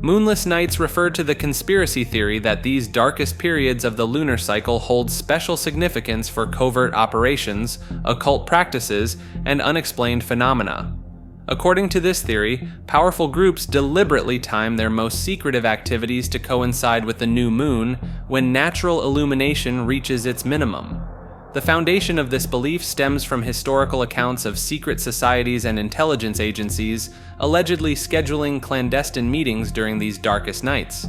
Moonless nights refer to the conspiracy theory that these darkest periods of the lunar cycle hold special significance for covert operations, occult practices, and unexplained phenomena. According to this theory, powerful groups deliberately time their most secretive activities to coincide with the new moon, when natural illumination reaches its minimum. The foundation of this belief stems from historical accounts of secret societies and intelligence agencies allegedly scheduling clandestine meetings during these darkest nights.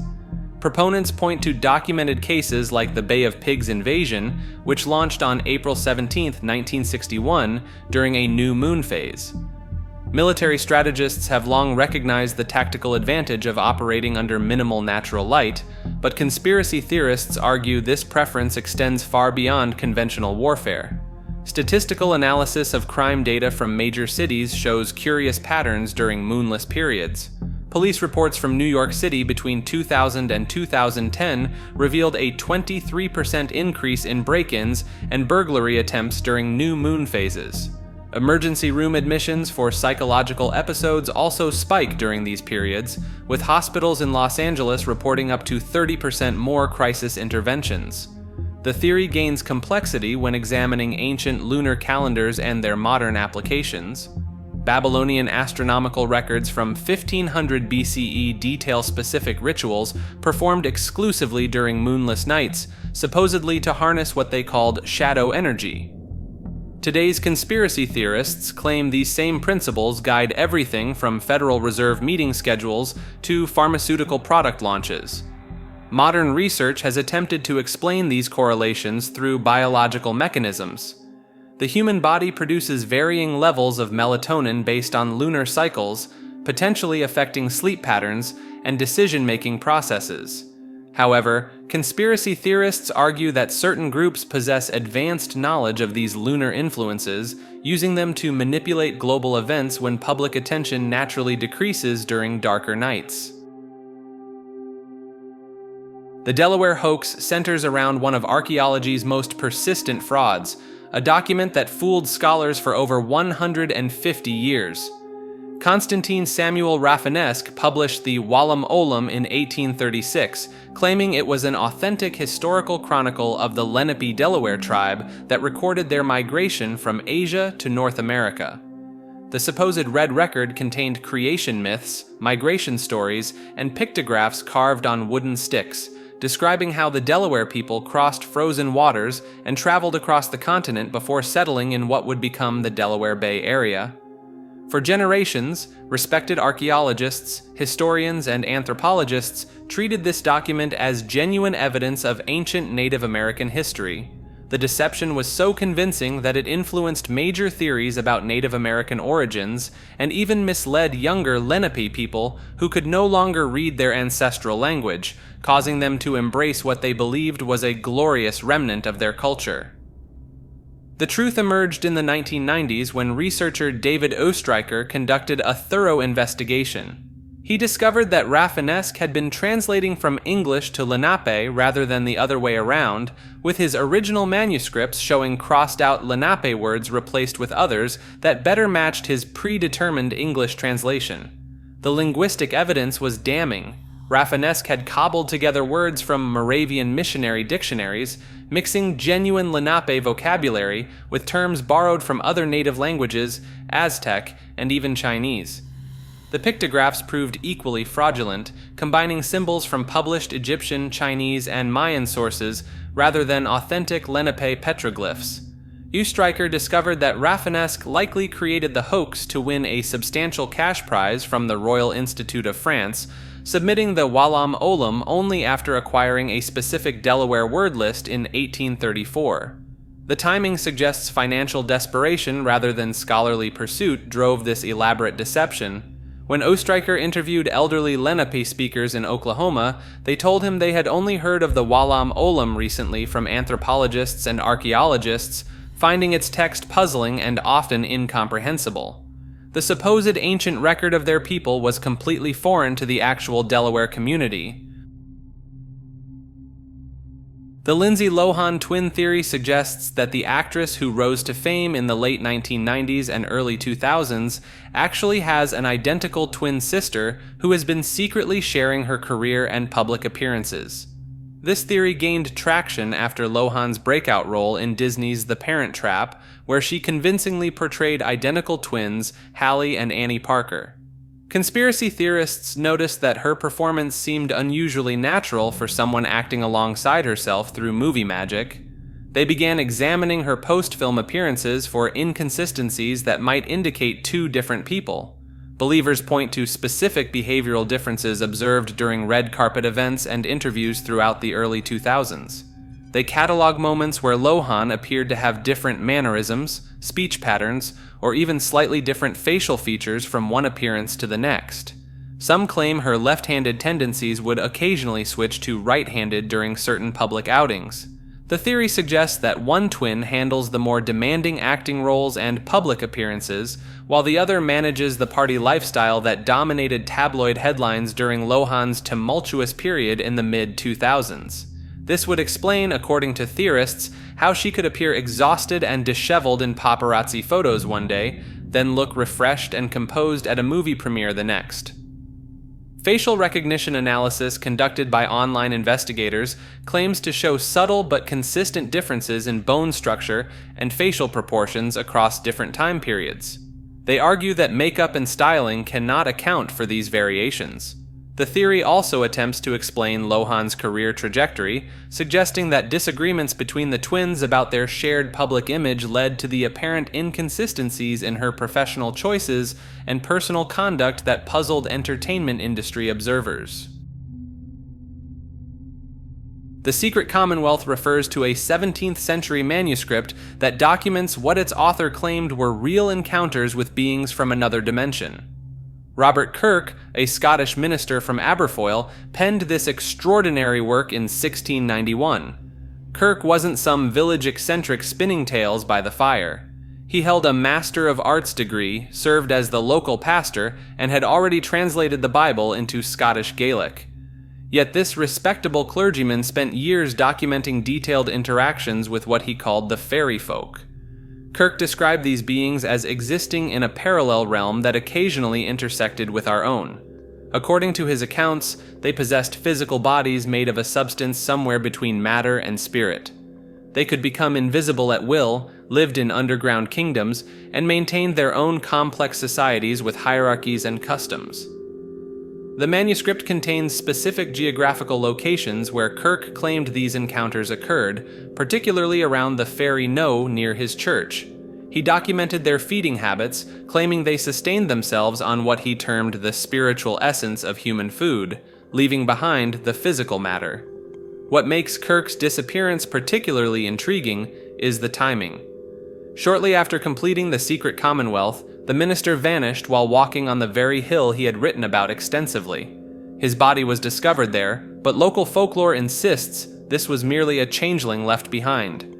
Proponents point to documented cases like the Bay of Pigs invasion, which launched on April 17, 1961, during a new moon phase. Military strategists have long recognized the tactical advantage of operating under minimal natural light, but conspiracy theorists argue this preference extends far beyond conventional warfare. Statistical analysis of crime data from major cities shows curious patterns during moonless periods. Police reports from New York City between 2000 and 2010 revealed a 23% increase in break-ins and burglary attempts during new moon phases. Emergency room admissions for psychological episodes also spike during these periods, with hospitals in Los Angeles reporting up to 30% more crisis interventions. The theory gains complexity when examining ancient lunar calendars and their modern applications. Babylonian astronomical records from 1500 BCE detail specific rituals performed exclusively during moonless nights, supposedly to harness what they called shadow energy. Today's conspiracy theorists claim these same principles guide everything from Federal Reserve meeting schedules to pharmaceutical product launches. Modern research has attempted to explain these correlations through biological mechanisms. The human body produces varying levels of melatonin based on lunar cycles, potentially affecting sleep patterns and decision-making processes. However, conspiracy theorists argue that certain groups possess advanced knowledge of these lunar influences, using them to manipulate global events when public attention naturally decreases during darker nights. The Delaware hoax centers around one of archaeology's most persistent frauds, a document that fooled scholars for over 150 years. Constantine Samuel Rafinesque published the Wallam Olam in 1836, claiming it was an authentic historical chronicle of the Lenape Delaware tribe that recorded their migration from Asia to North America. The supposed red record contained creation myths, migration stories, and pictographs carved on wooden sticks, describing how the Delaware people crossed frozen waters and traveled across the continent before settling in what would become the Delaware Bay area. For generations, respected archaeologists, historians, and anthropologists treated this document as genuine evidence of ancient Native American history. The deception was so convincing that it influenced major theories about Native American origins and even misled younger Lenape people who could no longer read their ancestral language, causing them to embrace what they believed was a glorious remnant of their culture. The truth emerged in the 1990s when researcher David Oestreicher conducted a thorough investigation. He discovered that Rafinesque had been translating from English to Lenape rather than the other way around, with his original manuscripts showing crossed-out Lenape words replaced with others that better matched his predetermined English translation. The linguistic evidence was damning. Rafinesque had cobbled together words from Moravian missionary dictionaries, mixing genuine Lenape vocabulary with terms borrowed from other native languages, Aztec, and even Chinese. The pictographs proved equally fraudulent, combining symbols from published Egyptian, Chinese, and Mayan sources rather than authentic Lenape petroglyphs. Oestreicher discovered that Rafinesque likely created the hoax to win a substantial cash prize from the Royal Institute of France, submitting the Wallam Olam only after acquiring a specific Delaware word list in 1834. The timing suggests financial desperation rather than scholarly pursuit drove this elaborate deception. When Oestreicher interviewed elderly Lenape speakers in Oklahoma, they told him they had only heard of the Wallam Olam recently from anthropologists and archaeologists, finding its text puzzling and often incomprehensible. The supposed ancient record of their people was completely foreign to the actual Delaware community. The Lindsay Lohan twin theory suggests that the actress who rose to fame in the late 1990s and early 2000s actually has an identical twin sister who has been secretly sharing her career and public appearances. This theory gained traction after Lohan's breakout role in Disney's The Parent Trap, where she convincingly portrayed identical twins, Hallie and Annie Parker. Conspiracy theorists noticed that her performance seemed unusually natural for someone acting alongside herself through movie magic. They began examining her post-film appearances for inconsistencies that might indicate two different people. Believers point to specific behavioral differences observed during red carpet events and interviews throughout the early 2000s. They catalog moments where Lohan appeared to have different mannerisms, speech patterns, or even slightly different facial features from one appearance to the next. Some claim her left-handed tendencies would occasionally switch to right-handed during certain public outings. The theory suggests that one twin handles the more demanding acting roles and public appearances, while the other manages the party lifestyle that dominated tabloid headlines during Lohan's tumultuous period in the mid-2000s. This would explain, according to theorists, how she could appear exhausted and disheveled in paparazzi photos one day, then look refreshed and composed at a movie premiere the next. Facial recognition analysis conducted by online investigators claims to show subtle but consistent differences in bone structure and facial proportions across different time periods. They argue that makeup and styling cannot account for these variations. The theory also attempts to explain Lohan's career trajectory, suggesting that disagreements between the twins about their shared public image led to the apparent inconsistencies in her professional choices and personal conduct that puzzled entertainment industry observers. The Secret Commonwealth refers to a 17th century manuscript that documents what its author claimed were real encounters with beings from another dimension. Robert Kirk, a Scottish minister from Aberfoyle, penned this extraordinary work in 1691. Kirk wasn't some village eccentric spinning tales by the fire. He held a Master of Arts degree, served as the local pastor, and had already translated the Bible into Scottish Gaelic. Yet this respectable clergyman spent years documenting detailed interactions with what he called the fairy folk. Kirk described these beings as existing in a parallel realm that occasionally intersected with our own. According to his accounts, they possessed physical bodies made of a substance somewhere between matter and spirit. They could become invisible at will, lived in underground kingdoms, and maintained their own complex societies with hierarchies and customs. The manuscript contains specific geographical locations where Kirk claimed these encounters occurred, particularly around the fairy knowe near his church. He documented their feeding habits, claiming they sustained themselves on what he termed the spiritual essence of human food, leaving behind the physical matter. What makes Kirk's disappearance particularly intriguing is the timing. Shortly after completing the Secret Commonwealth, the minister vanished while walking on the very hill he had written about extensively. His body was discovered there, but local folklore insists this was merely a changeling left behind.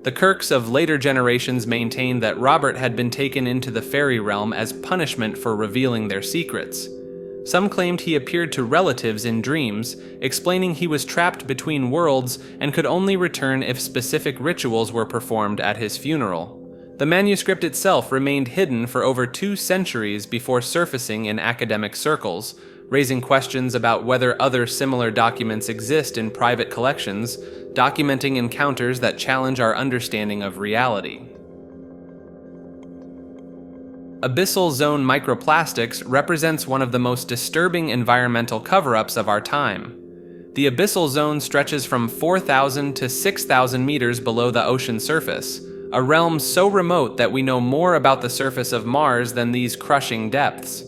The Kirks of later generations maintained that Robert had been taken into the fairy realm as punishment for revealing their secrets. Some claimed he appeared to relatives in dreams, explaining he was trapped between worlds and could only return if specific rituals were performed at his funeral. The manuscript itself remained hidden for over 2 centuries before surfacing in academic circles, raising questions about whether other similar documents exist in private collections, documenting encounters that challenge our understanding of reality. Abyssal zone microplastics represents one of the most disturbing environmental cover-ups of our time. The abyssal zone stretches from 4,000 to 6,000 meters below the ocean surface, a realm so remote that we know more about the surface of Mars than these crushing depths.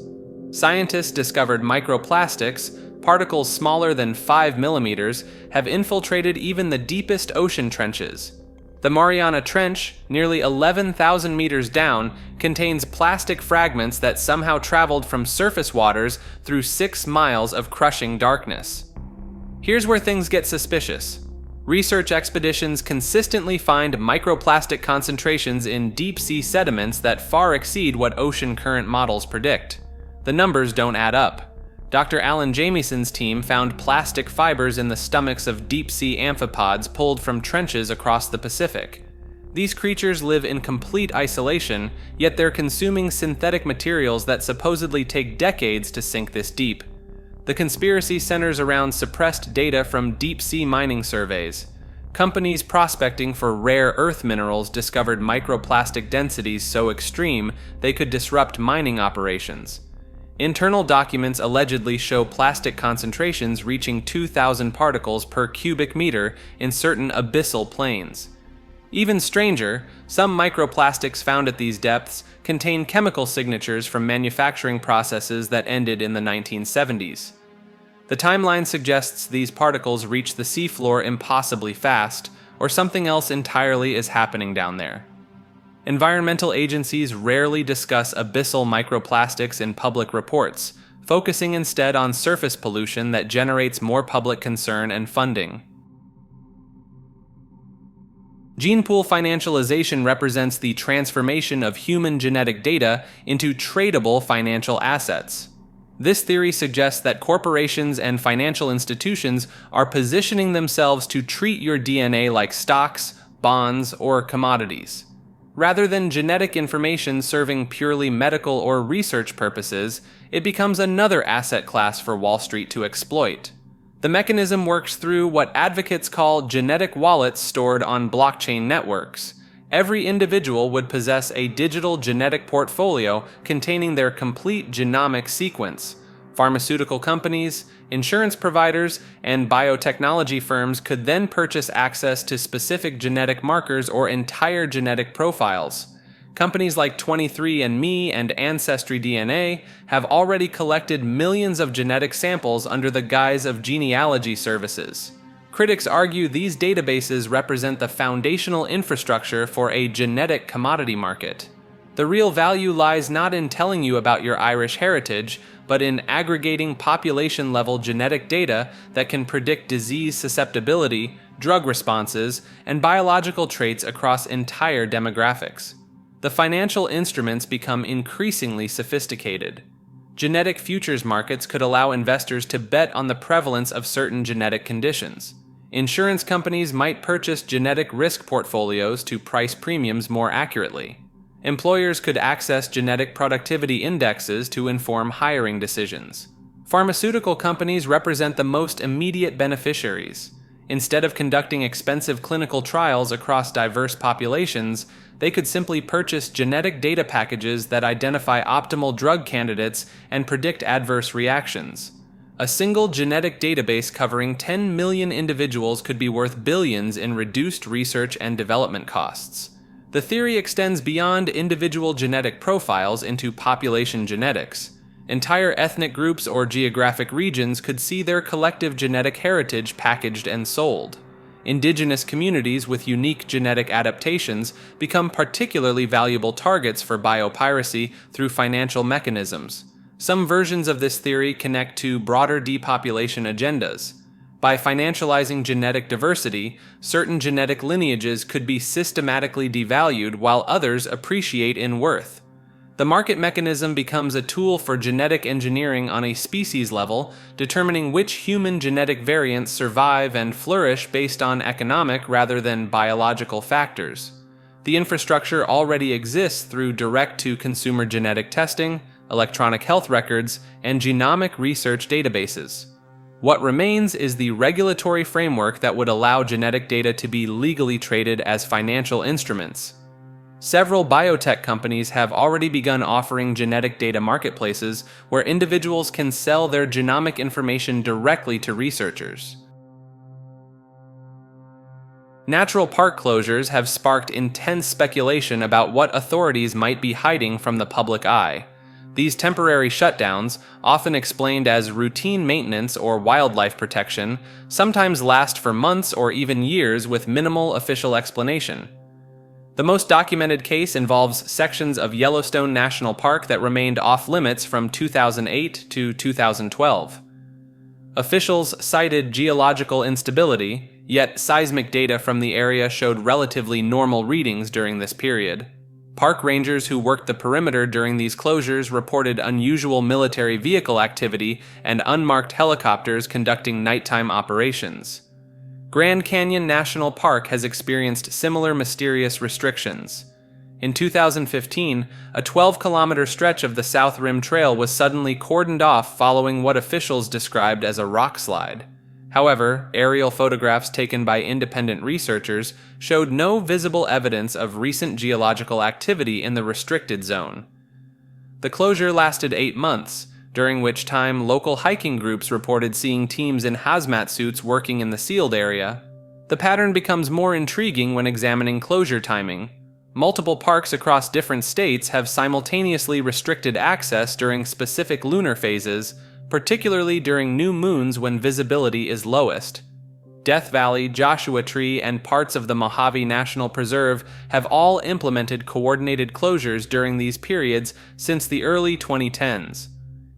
Scientists discovered microplastics, particles smaller than 5 millimeters, have infiltrated even the deepest ocean trenches. The Mariana Trench, nearly 11,000 meters down, contains plastic fragments that somehow traveled from surface waters through 6 miles of crushing darkness. Here's where things get suspicious. Research expeditions consistently find microplastic concentrations in deep-sea sediments that far exceed what ocean current models predict. The numbers don't add up. Dr. Alan Jamieson's team found plastic fibers in the stomachs of deep-sea amphipods pulled from trenches across the Pacific. These creatures live in complete isolation, yet they're consuming synthetic materials that supposedly take decades to sink this deep. The conspiracy centers around suppressed data from deep-sea mining surveys. Companies prospecting for rare earth minerals discovered microplastic densities so extreme they could disrupt mining operations. Internal documents allegedly show plastic concentrations reaching 2,000 particles per cubic meter in certain abyssal plains. Even stranger, some microplastics found at these depths contain chemical signatures from manufacturing processes that ended in the 1970s. The timeline suggests these particles reach the seafloor impossibly fast, or something else entirely is happening down there. Environmental agencies rarely discuss abyssal microplastics in public reports, focusing instead on surface pollution that generates more public concern and funding. Gene pool financialization represents the transformation of human genetic data into tradable financial assets. This theory suggests that corporations and financial institutions are positioning themselves to treat your DNA like stocks, bonds, or commodities. Rather than genetic information serving purely medical or research purposes, it becomes another asset class for Wall Street to exploit. The mechanism works through what advocates call genetic wallets stored on blockchain networks. Every individual would possess a digital genetic portfolio containing their complete genomic sequence. Pharmaceutical companies, insurance providers, and biotechnology firms could then purchase access to specific genetic markers or entire genetic profiles. Companies like 23andMe and Ancestry DNA have already collected millions of genetic samples under the guise of genealogy services. Critics argue these databases represent the foundational infrastructure for a genetic commodity market. The real value lies not in telling you about your Irish heritage, but in aggregating population-level genetic data that can predict disease susceptibility, drug responses, and biological traits across entire demographics. The financial instruments become increasingly sophisticated. Genetic futures markets could allow investors to bet on the prevalence of certain genetic conditions. Insurance companies might purchase genetic risk portfolios to price premiums more accurately. Employers could access genetic productivity indexes to inform hiring decisions. Pharmaceutical companies represent the most immediate beneficiaries. Instead of conducting expensive clinical trials across diverse populations, they could simply purchase genetic data packages that identify optimal drug candidates and predict adverse reactions. A single genetic database covering 10 million individuals could be worth billions in reduced research and development costs. The theory extends beyond individual genetic profiles into population genetics. Entire ethnic groups or geographic regions could see their collective genetic heritage packaged and sold. Indigenous communities with unique genetic adaptations become particularly valuable targets for biopiracy through financial mechanisms. Some versions of this theory connect to broader depopulation agendas. By financializing genetic diversity, certain genetic lineages could be systematically devalued while others appreciate in worth. The market mechanism becomes a tool for genetic engineering on a species level, determining which human genetic variants survive and flourish based on economic rather than biological factors. The infrastructure already exists through direct-to-consumer genetic testing, electronic health records, and genomic research databases. What remains is the regulatory framework that would allow genetic data to be legally traded as financial instruments. Several biotech companies have already begun offering genetic data marketplaces where individuals can sell their genomic information directly to researchers. Natural park closures have sparked intense speculation about what authorities might be hiding from the public eye. These temporary shutdowns, often explained as routine maintenance or wildlife protection, sometimes last for months or even years with minimal official explanation. The most documented case involves sections of Yellowstone National Park that remained off-limits from 2008 to 2012. Officials cited geological instability, yet seismic data from the area showed relatively normal readings during this period. Park rangers who worked the perimeter during these closures reported unusual military vehicle activity and unmarked helicopters conducting nighttime operations. Grand Canyon National Park has experienced similar mysterious restrictions. In 2015, a 12-kilometer stretch of the South Rim Trail was suddenly cordoned off following what officials described as a rock slide. However, aerial photographs taken by independent researchers showed no visible evidence of recent geological activity in the restricted zone. The closure lasted 8 months, during which time local hiking groups reported seeing teams in hazmat suits working in the sealed area. The pattern becomes more intriguing when examining closure timing. Multiple parks across different states have simultaneously restricted access during specific lunar phases, particularly during new moons when visibility is lowest. Death Valley, Joshua Tree, and parts of the Mojave National Preserve have all implemented coordinated closures during these periods since the early 2010s.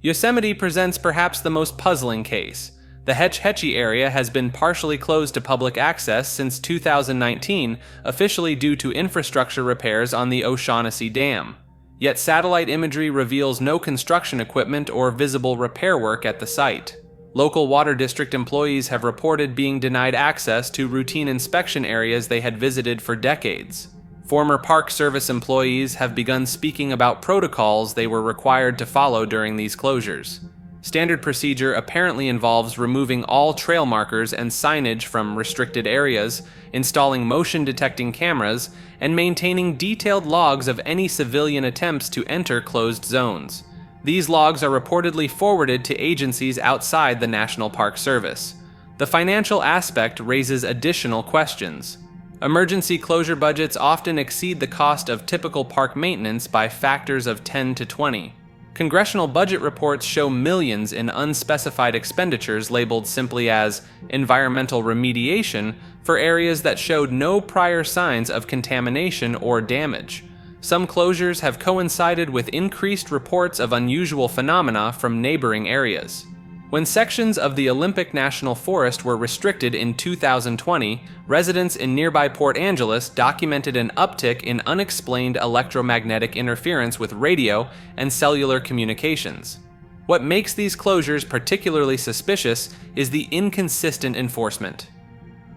Yosemite presents perhaps the most puzzling case. The Hetch Hetchy area has been partially closed to public access since 2019, officially due to infrastructure repairs on the O'Shaughnessy Dam. Yet satellite imagery reveals no construction equipment or visible repair work at the site. Local water district employees have reported being denied access to routine inspection areas they had visited for decades. Former Park Service employees have begun speaking about protocols they were required to follow during these closures. Standard procedure apparently involves removing all trail markers and signage from restricted areas, installing motion-detecting cameras, and maintaining detailed logs of any civilian attempts to enter closed zones. These logs are reportedly forwarded to agencies outside the National Park Service. The financial aspect raises additional questions. Emergency closure budgets often exceed the cost of typical park maintenance by factors of 10 to 20. Congressional budget reports show millions in unspecified expenditures labeled simply as environmental remediation for areas that showed no prior signs of contamination or damage. Some closures have coincided with increased reports of unusual phenomena from neighboring areas. When sections of the Olympic National Forest were restricted in 2020, residents in nearby Port Angeles documented an uptick in unexplained electromagnetic interference with radio and cellular communications. What makes these closures particularly suspicious is the inconsistent enforcement.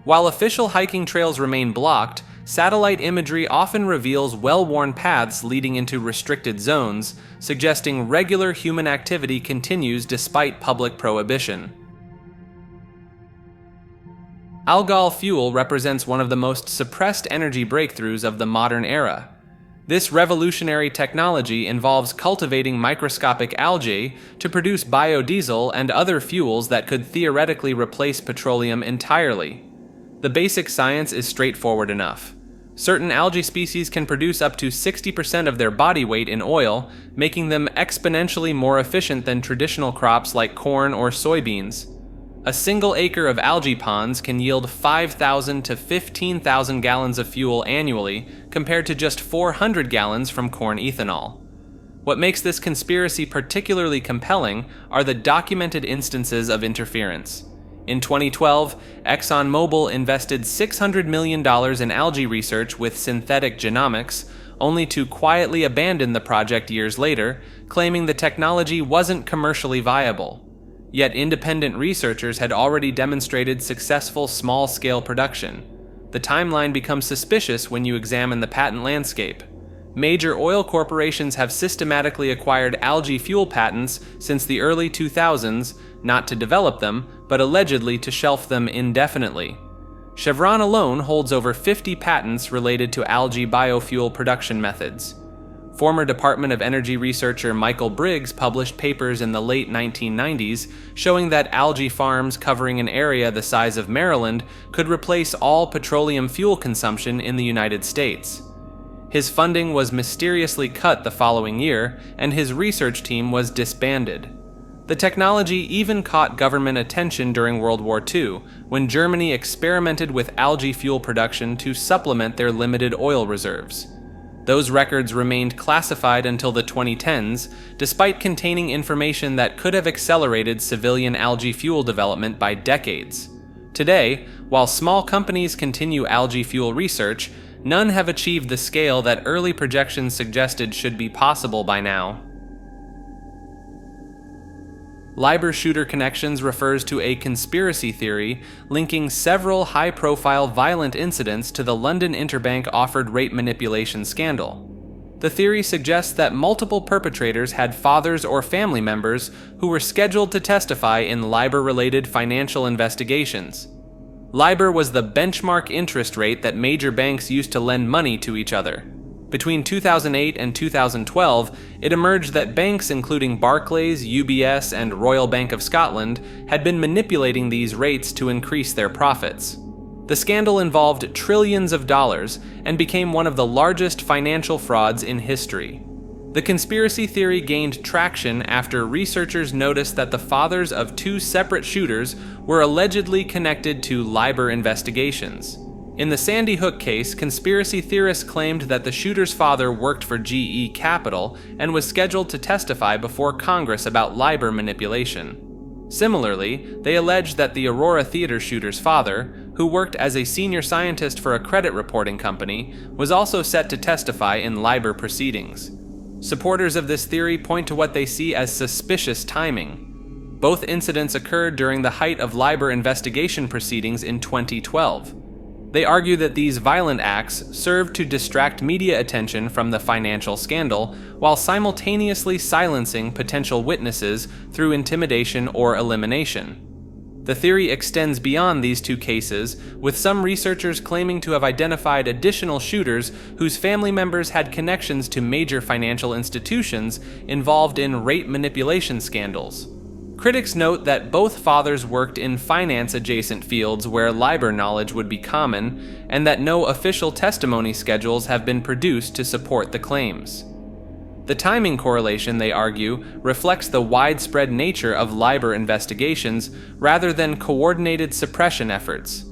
While official hiking trails remain blocked, satellite imagery often reveals well-worn paths leading into restricted zones, suggesting regular human activity continues despite public prohibition. Algal fuel represents one of the most suppressed energy breakthroughs of the modern era. This revolutionary technology involves cultivating microscopic algae to produce biodiesel and other fuels that could theoretically replace petroleum entirely. The basic science is straightforward enough. Certain algae species can produce up to 60% of their body weight in oil, making them exponentially more efficient than traditional crops like corn or soybeans. A single acre of algae ponds can yield 5,000 to 15,000 gallons of fuel annually, compared to just 400 gallons from corn ethanol. What makes this conspiracy particularly compelling are the documented instances of interference. In 2012, ExxonMobil invested $600 million in algae research with synthetic genomics, only to quietly abandon the project years later, claiming the technology wasn't commercially viable. Yet independent researchers had already demonstrated successful small-scale production. The timeline becomes suspicious when you examine the patent landscape. Major oil corporations have systematically acquired algae fuel patents since the early 2000s, not to develop them, but allegedly to shelf them indefinitely. Chevron alone holds over 50 patents related to algae biofuel production methods. Former Department of Energy researcher Michael Briggs published papers in the late 1990s showing that algae farms covering an area the size of Maryland could replace all petroleum fuel consumption in the United States. His funding was mysteriously cut the following year, and his research team was disbanded. The technology even caught government attention during World War II, when Germany experimented with algae fuel production to supplement their limited oil reserves. Those records remained classified until the 2010s, despite containing information that could have accelerated civilian algae fuel development by decades. Today, while small companies continue algae fuel research, none have achieved the scale that early projections suggested should be possible by now. Liber Shooter Connections refers to a conspiracy theory linking several high-profile violent incidents to the London Interbank offered rate manipulation scandal. The theory suggests that multiple perpetrators had fathers or family members who were scheduled to testify in LIBOR-related financial investigations. LIBOR was the benchmark interest rate that major banks used to lend money to each other. Between 2008 and 2012, it emerged that banks including Barclays, UBS, and Royal Bank of Scotland had been manipulating these rates to increase their profits. The scandal involved trillions of dollars and became one of the largest financial frauds in history. The conspiracy theory gained traction after researchers noticed that the fathers of two separate shooters were allegedly connected to LIBOR investigations. In the Sandy Hook case, conspiracy theorists claimed that the shooter's father worked for GE Capital and was scheduled to testify before Congress about LIBOR manipulation. Similarly, they alleged that the Aurora Theater shooter's father, who worked as a senior scientist for a credit reporting company, was also set to testify in LIBOR proceedings. Supporters of this theory point to what they see as suspicious timing. Both incidents occurred during the height of LIBOR investigation proceedings in 2012. They argue that these violent acts served to distract media attention from the financial scandal while simultaneously silencing potential witnesses through intimidation or elimination. The theory extends beyond these two cases, with some researchers claiming to have identified additional shooters whose family members had connections to major financial institutions involved in rate manipulation scandals. Critics note that both fathers worked in finance-adjacent fields where LIBOR knowledge would be common, and that no official testimony schedules have been produced to support the claims. The timing correlation, they argue, reflects the widespread nature of LIBOR investigations rather than coordinated suppression efforts.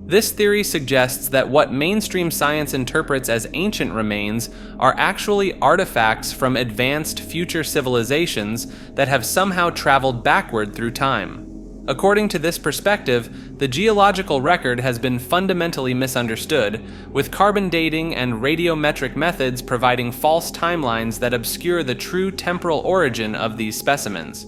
This theory suggests that what mainstream science interprets as ancient remains are actually artifacts from advanced future civilizations that have somehow traveled backward through time. According to this perspective, the geological record has been fundamentally misunderstood, with carbon dating and radiometric methods providing false timelines that obscure the true temporal origin of these specimens.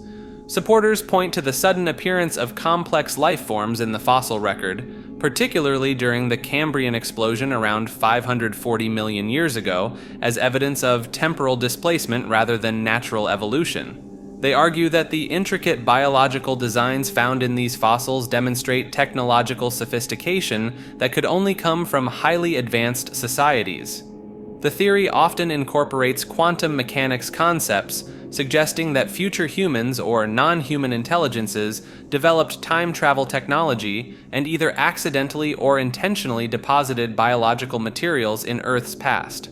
Supporters point to the sudden appearance of complex life forms in the fossil record, particularly during the Cambrian explosion around 540 million years ago, as evidence of temporal displacement rather than natural evolution. They argue that the intricate biological designs found in these fossils demonstrate technological sophistication that could only come from highly advanced societies. The theory often incorporates quantum mechanics concepts, suggesting that future humans or non-human intelligences developed time travel technology and either accidentally or intentionally deposited biological materials in Earth's past.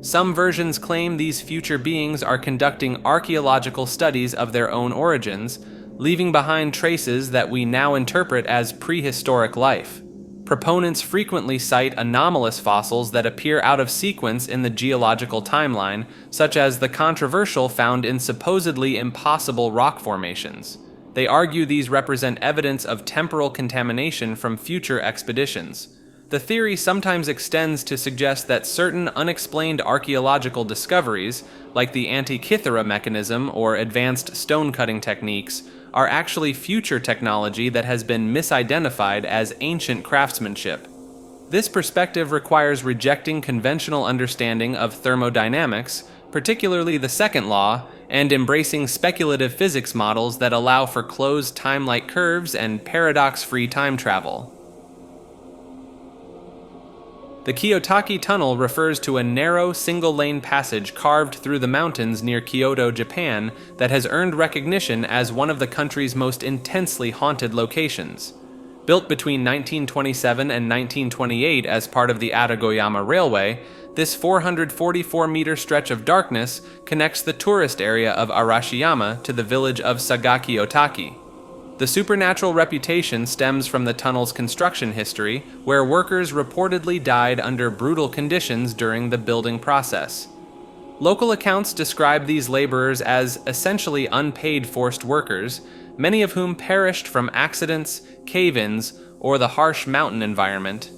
Some versions claim these future beings are conducting archaeological studies of their own origins, leaving behind traces that we now interpret as prehistoric life. Proponents frequently cite anomalous fossils that appear out of sequence in the geological timeline, such as the controversial found in supposedly impossible rock formations. They argue these represent evidence of temporal contamination from future expeditions. The theory sometimes extends to suggest that certain unexplained archaeological discoveries, like the Antikythera mechanism or advanced stone-cutting techniques, are actually future technology that has been misidentified as ancient craftsmanship. This perspective requires rejecting conventional understanding of thermodynamics, particularly the second law, and embracing speculative physics models that allow for closed time-like curves and paradox-free time travel. The Kiyotaki Tunnel refers to a narrow, single-lane passage carved through the mountains near Kyoto, Japan, that has earned recognition as one of the country's most intensely haunted locations. Built between 1927 and 1928 as part of the Atagoyama Railway, this 444-meter stretch of darkness connects the tourist area of Arashiyama to the village of Sagaki-Otaki. The supernatural reputation stems from the tunnel's construction history, where workers reportedly died under brutal conditions during the building process. Local accounts describe these laborers as essentially unpaid forced workers, many of whom perished from accidents, cave-ins, or the harsh mountain environment.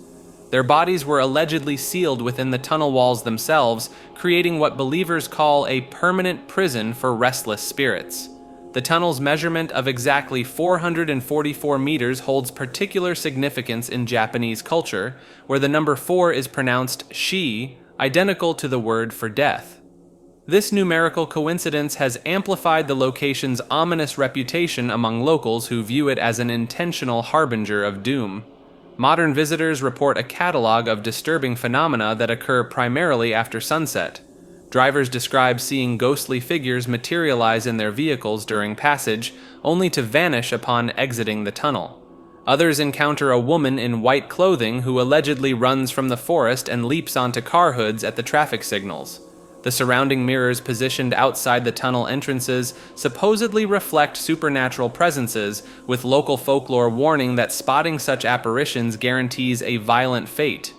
Their bodies were allegedly sealed within the tunnel walls themselves, creating what believers call a permanent prison for restless spirits. The tunnel's measurement of exactly 444 meters holds particular significance in Japanese culture, where the number 4 is pronounced shi, identical to the word for death. This numerical coincidence has amplified the location's ominous reputation among locals who view it as an intentional harbinger of doom. Modern visitors report a catalog of disturbing phenomena that occur primarily after sunset. Drivers describe seeing ghostly figures materialize in their vehicles during passage, only to vanish upon exiting the tunnel. Others encounter a woman in white clothing who allegedly runs from the forest and leaps onto car hoods at the traffic signals. The surrounding mirrors positioned outside the tunnel entrances supposedly reflect supernatural presences, with local folklore warning that spotting such apparitions guarantees a violent fate.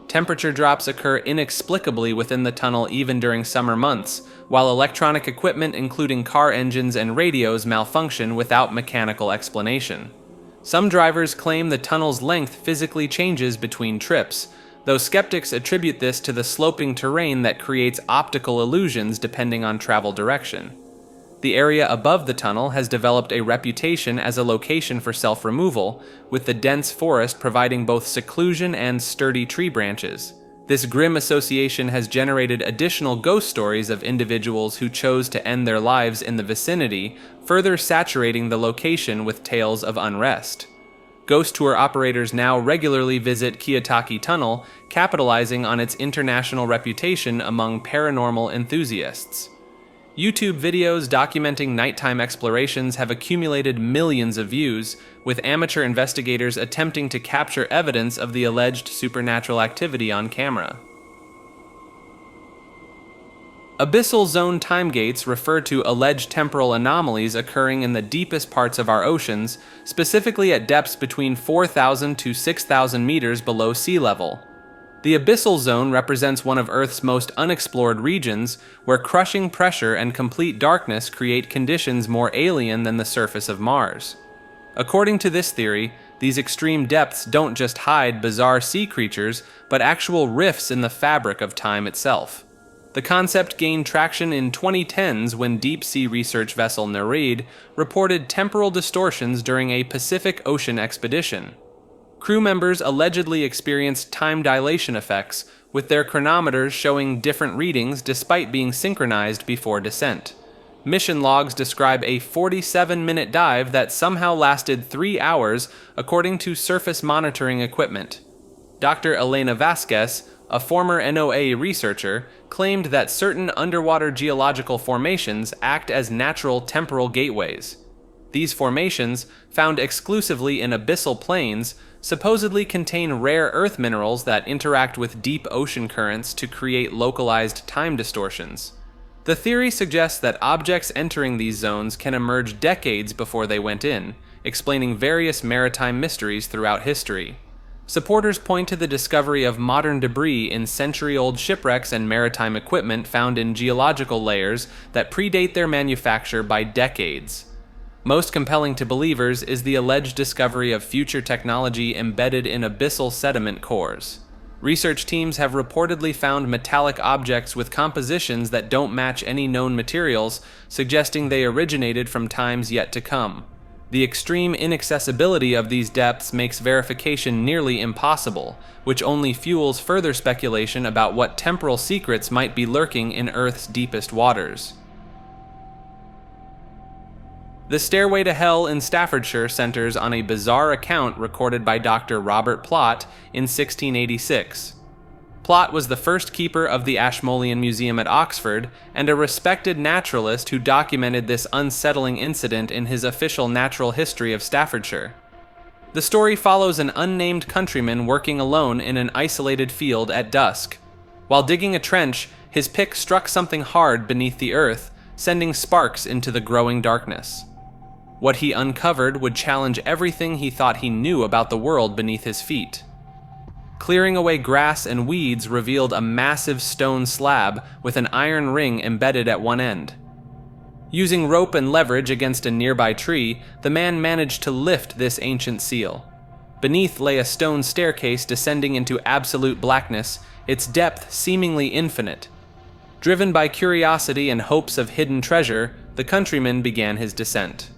Temperature drops occur inexplicably within the tunnel even during summer months, while electronic equipment including car engines and radios malfunction without mechanical explanation. Some drivers claim the tunnel's length physically changes between trips, though skeptics attribute this to the sloping terrain that creates optical illusions depending on travel direction. The area above the tunnel has developed a reputation as a location for self-removal, with the dense forest providing both seclusion and sturdy tree branches. This grim association has generated additional ghost stories of individuals who chose to end their lives in the vicinity, further saturating the location with tales of unrest. Ghost tour operators now regularly visit Kiyotaki Tunnel, capitalizing on its international reputation among paranormal enthusiasts. YouTube videos documenting nighttime explorations have accumulated millions of views, with amateur investigators attempting to capture evidence of the alleged supernatural activity on camera. Abyssal zone time gates refer to alleged temporal anomalies occurring in the deepest parts of our oceans, specifically at depths between 4,000 to 6,000 meters below sea level. The abyssal zone represents one of Earth's most unexplored regions, where crushing pressure and complete darkness create conditions more alien than the surface of Mars. According to this theory, these extreme depths don't just hide bizarre sea creatures, but actual rifts in the fabric of time itself. The concept gained traction in 2010s when deep-sea research vessel Nereid reported temporal distortions during a Pacific Ocean expedition. Crew members allegedly experienced time dilation effects, with their chronometers showing different readings despite being synchronized before descent. Mission logs describe a 47-minute dive that somehow lasted 3 hours, according to surface monitoring equipment. Dr. Elena Vasquez, a former NOAA researcher, claimed that certain underwater geological formations act as natural temporal gateways. These formations, found exclusively in abyssal plains, supposedly contain rare earth minerals that interact with deep ocean currents to create localized time distortions. The theory suggests that objects entering these zones can emerge decades before they went in, explaining various maritime mysteries throughout history. Supporters point to the discovery of modern debris in century-old shipwrecks and maritime equipment found in geological layers that predate their manufacture by decades. Most compelling to believers is the alleged discovery of future technology embedded in abyssal sediment cores. Research teams have reportedly found metallic objects with compositions that don't match any known materials, suggesting they originated from times yet to come. The extreme inaccessibility of these depths makes verification nearly impossible, which only fuels further speculation about what temporal secrets might be lurking in Earth's deepest waters. The Stairway to Hell in Staffordshire centers on a bizarre account recorded by Dr. Robert Plot in 1686. Plot was the first keeper of the Ashmolean Museum at Oxford and a respected naturalist who documented this unsettling incident in his official Natural History of Staffordshire. The story follows an unnamed countryman working alone in an isolated field at dusk. While digging a trench, his pick struck something hard beneath the earth, sending sparks into the growing darkness. What he uncovered would challenge everything he thought he knew about the world beneath his feet. Clearing away grass and weeds revealed a massive stone slab with an iron ring embedded at one end. Using rope and leverage against a nearby tree, the man managed to lift this ancient seal. Beneath lay a stone staircase descending into absolute blackness, its depth seemingly infinite. Driven by curiosity and hopes of hidden treasure, the countryman began his descent.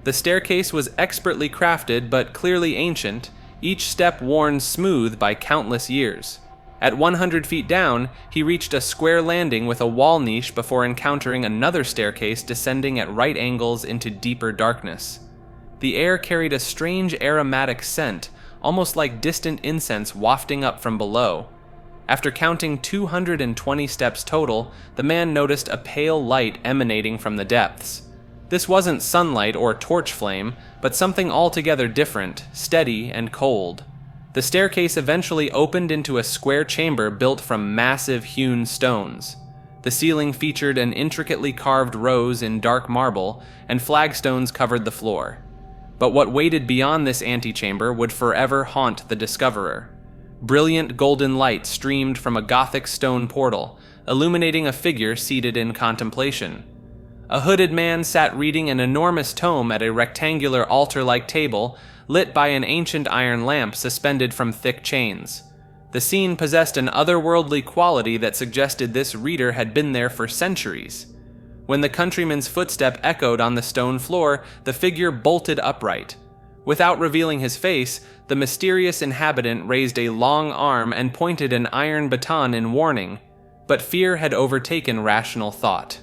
The staircase was expertly crafted but clearly ancient, each step worn smooth by countless years. At 100 feet down, he reached a square landing with a wall niche before encountering another staircase descending at right angles into deeper darkness. The air carried a strange aromatic scent, almost like distant incense wafting up from below. After counting 220 steps total, the man noticed a pale light emanating from the depths. This wasn't sunlight or torch flame, but something altogether different, steady and cold. The staircase eventually opened into a square chamber built from massive hewn stones. The ceiling featured an intricately carved rose in dark marble, and flagstones covered the floor. But what waited beyond this antechamber would forever haunt the discoverer. Brilliant golden light streamed from a Gothic stone portal, illuminating a figure seated in contemplation. A hooded man sat reading an enormous tome at a rectangular altar-like table, lit by an ancient iron lamp suspended from thick chains. The scene possessed an otherworldly quality that suggested this reader had been there for centuries. When the countryman's footstep echoed on the stone floor, the figure bolted upright. Without revealing his face, the mysterious inhabitant raised a long arm and pointed an iron baton in warning, but fear had overtaken rational thought.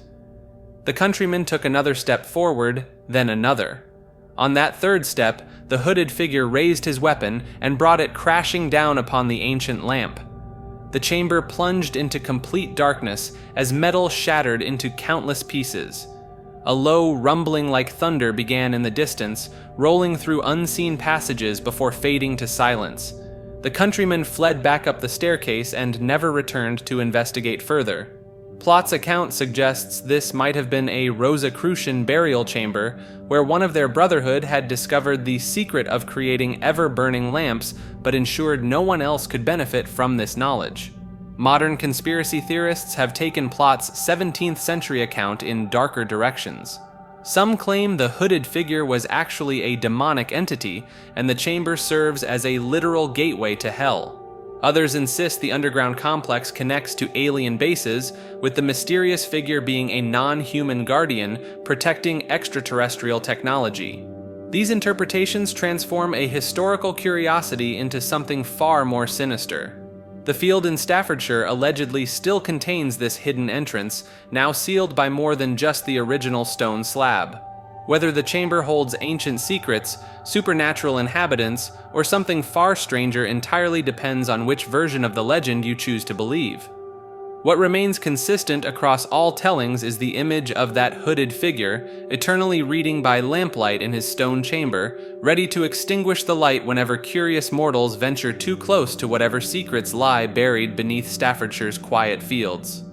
The countryman took another step forward, then another. On that third step, the hooded figure raised his weapon and brought it crashing down upon the ancient lamp. The chamber plunged into complete darkness as metal shattered into countless pieces. A low rumbling like thunder began in the distance, rolling through unseen passages before fading to silence. The countryman fled back up the staircase and never returned to investigate further. Plott's account suggests this might have been a Rosicrucian burial chamber where one of their brotherhood had discovered the secret of creating ever-burning lamps but ensured no one else could benefit from this knowledge. Modern conspiracy theorists have taken Plott's 17th century account in darker directions. Some claim the hooded figure was actually a demonic entity, and the chamber serves as a literal gateway to hell. Others insist the underground complex connects to alien bases, with the mysterious figure being a non-human guardian protecting extraterrestrial technology. These interpretations transform a historical curiosity into something far more sinister. The field in Staffordshire allegedly still contains this hidden entrance, now sealed by more than just the original stone slab. Whether the chamber holds ancient secrets, supernatural inhabitants, or something far stranger entirely depends on which version of the legend you choose to believe. What remains consistent across all tellings is the image of that hooded figure, eternally reading by lamplight in his stone chamber, ready to extinguish the light whenever curious mortals venture too close to whatever secrets lie buried beneath Staffordshire's quiet fields.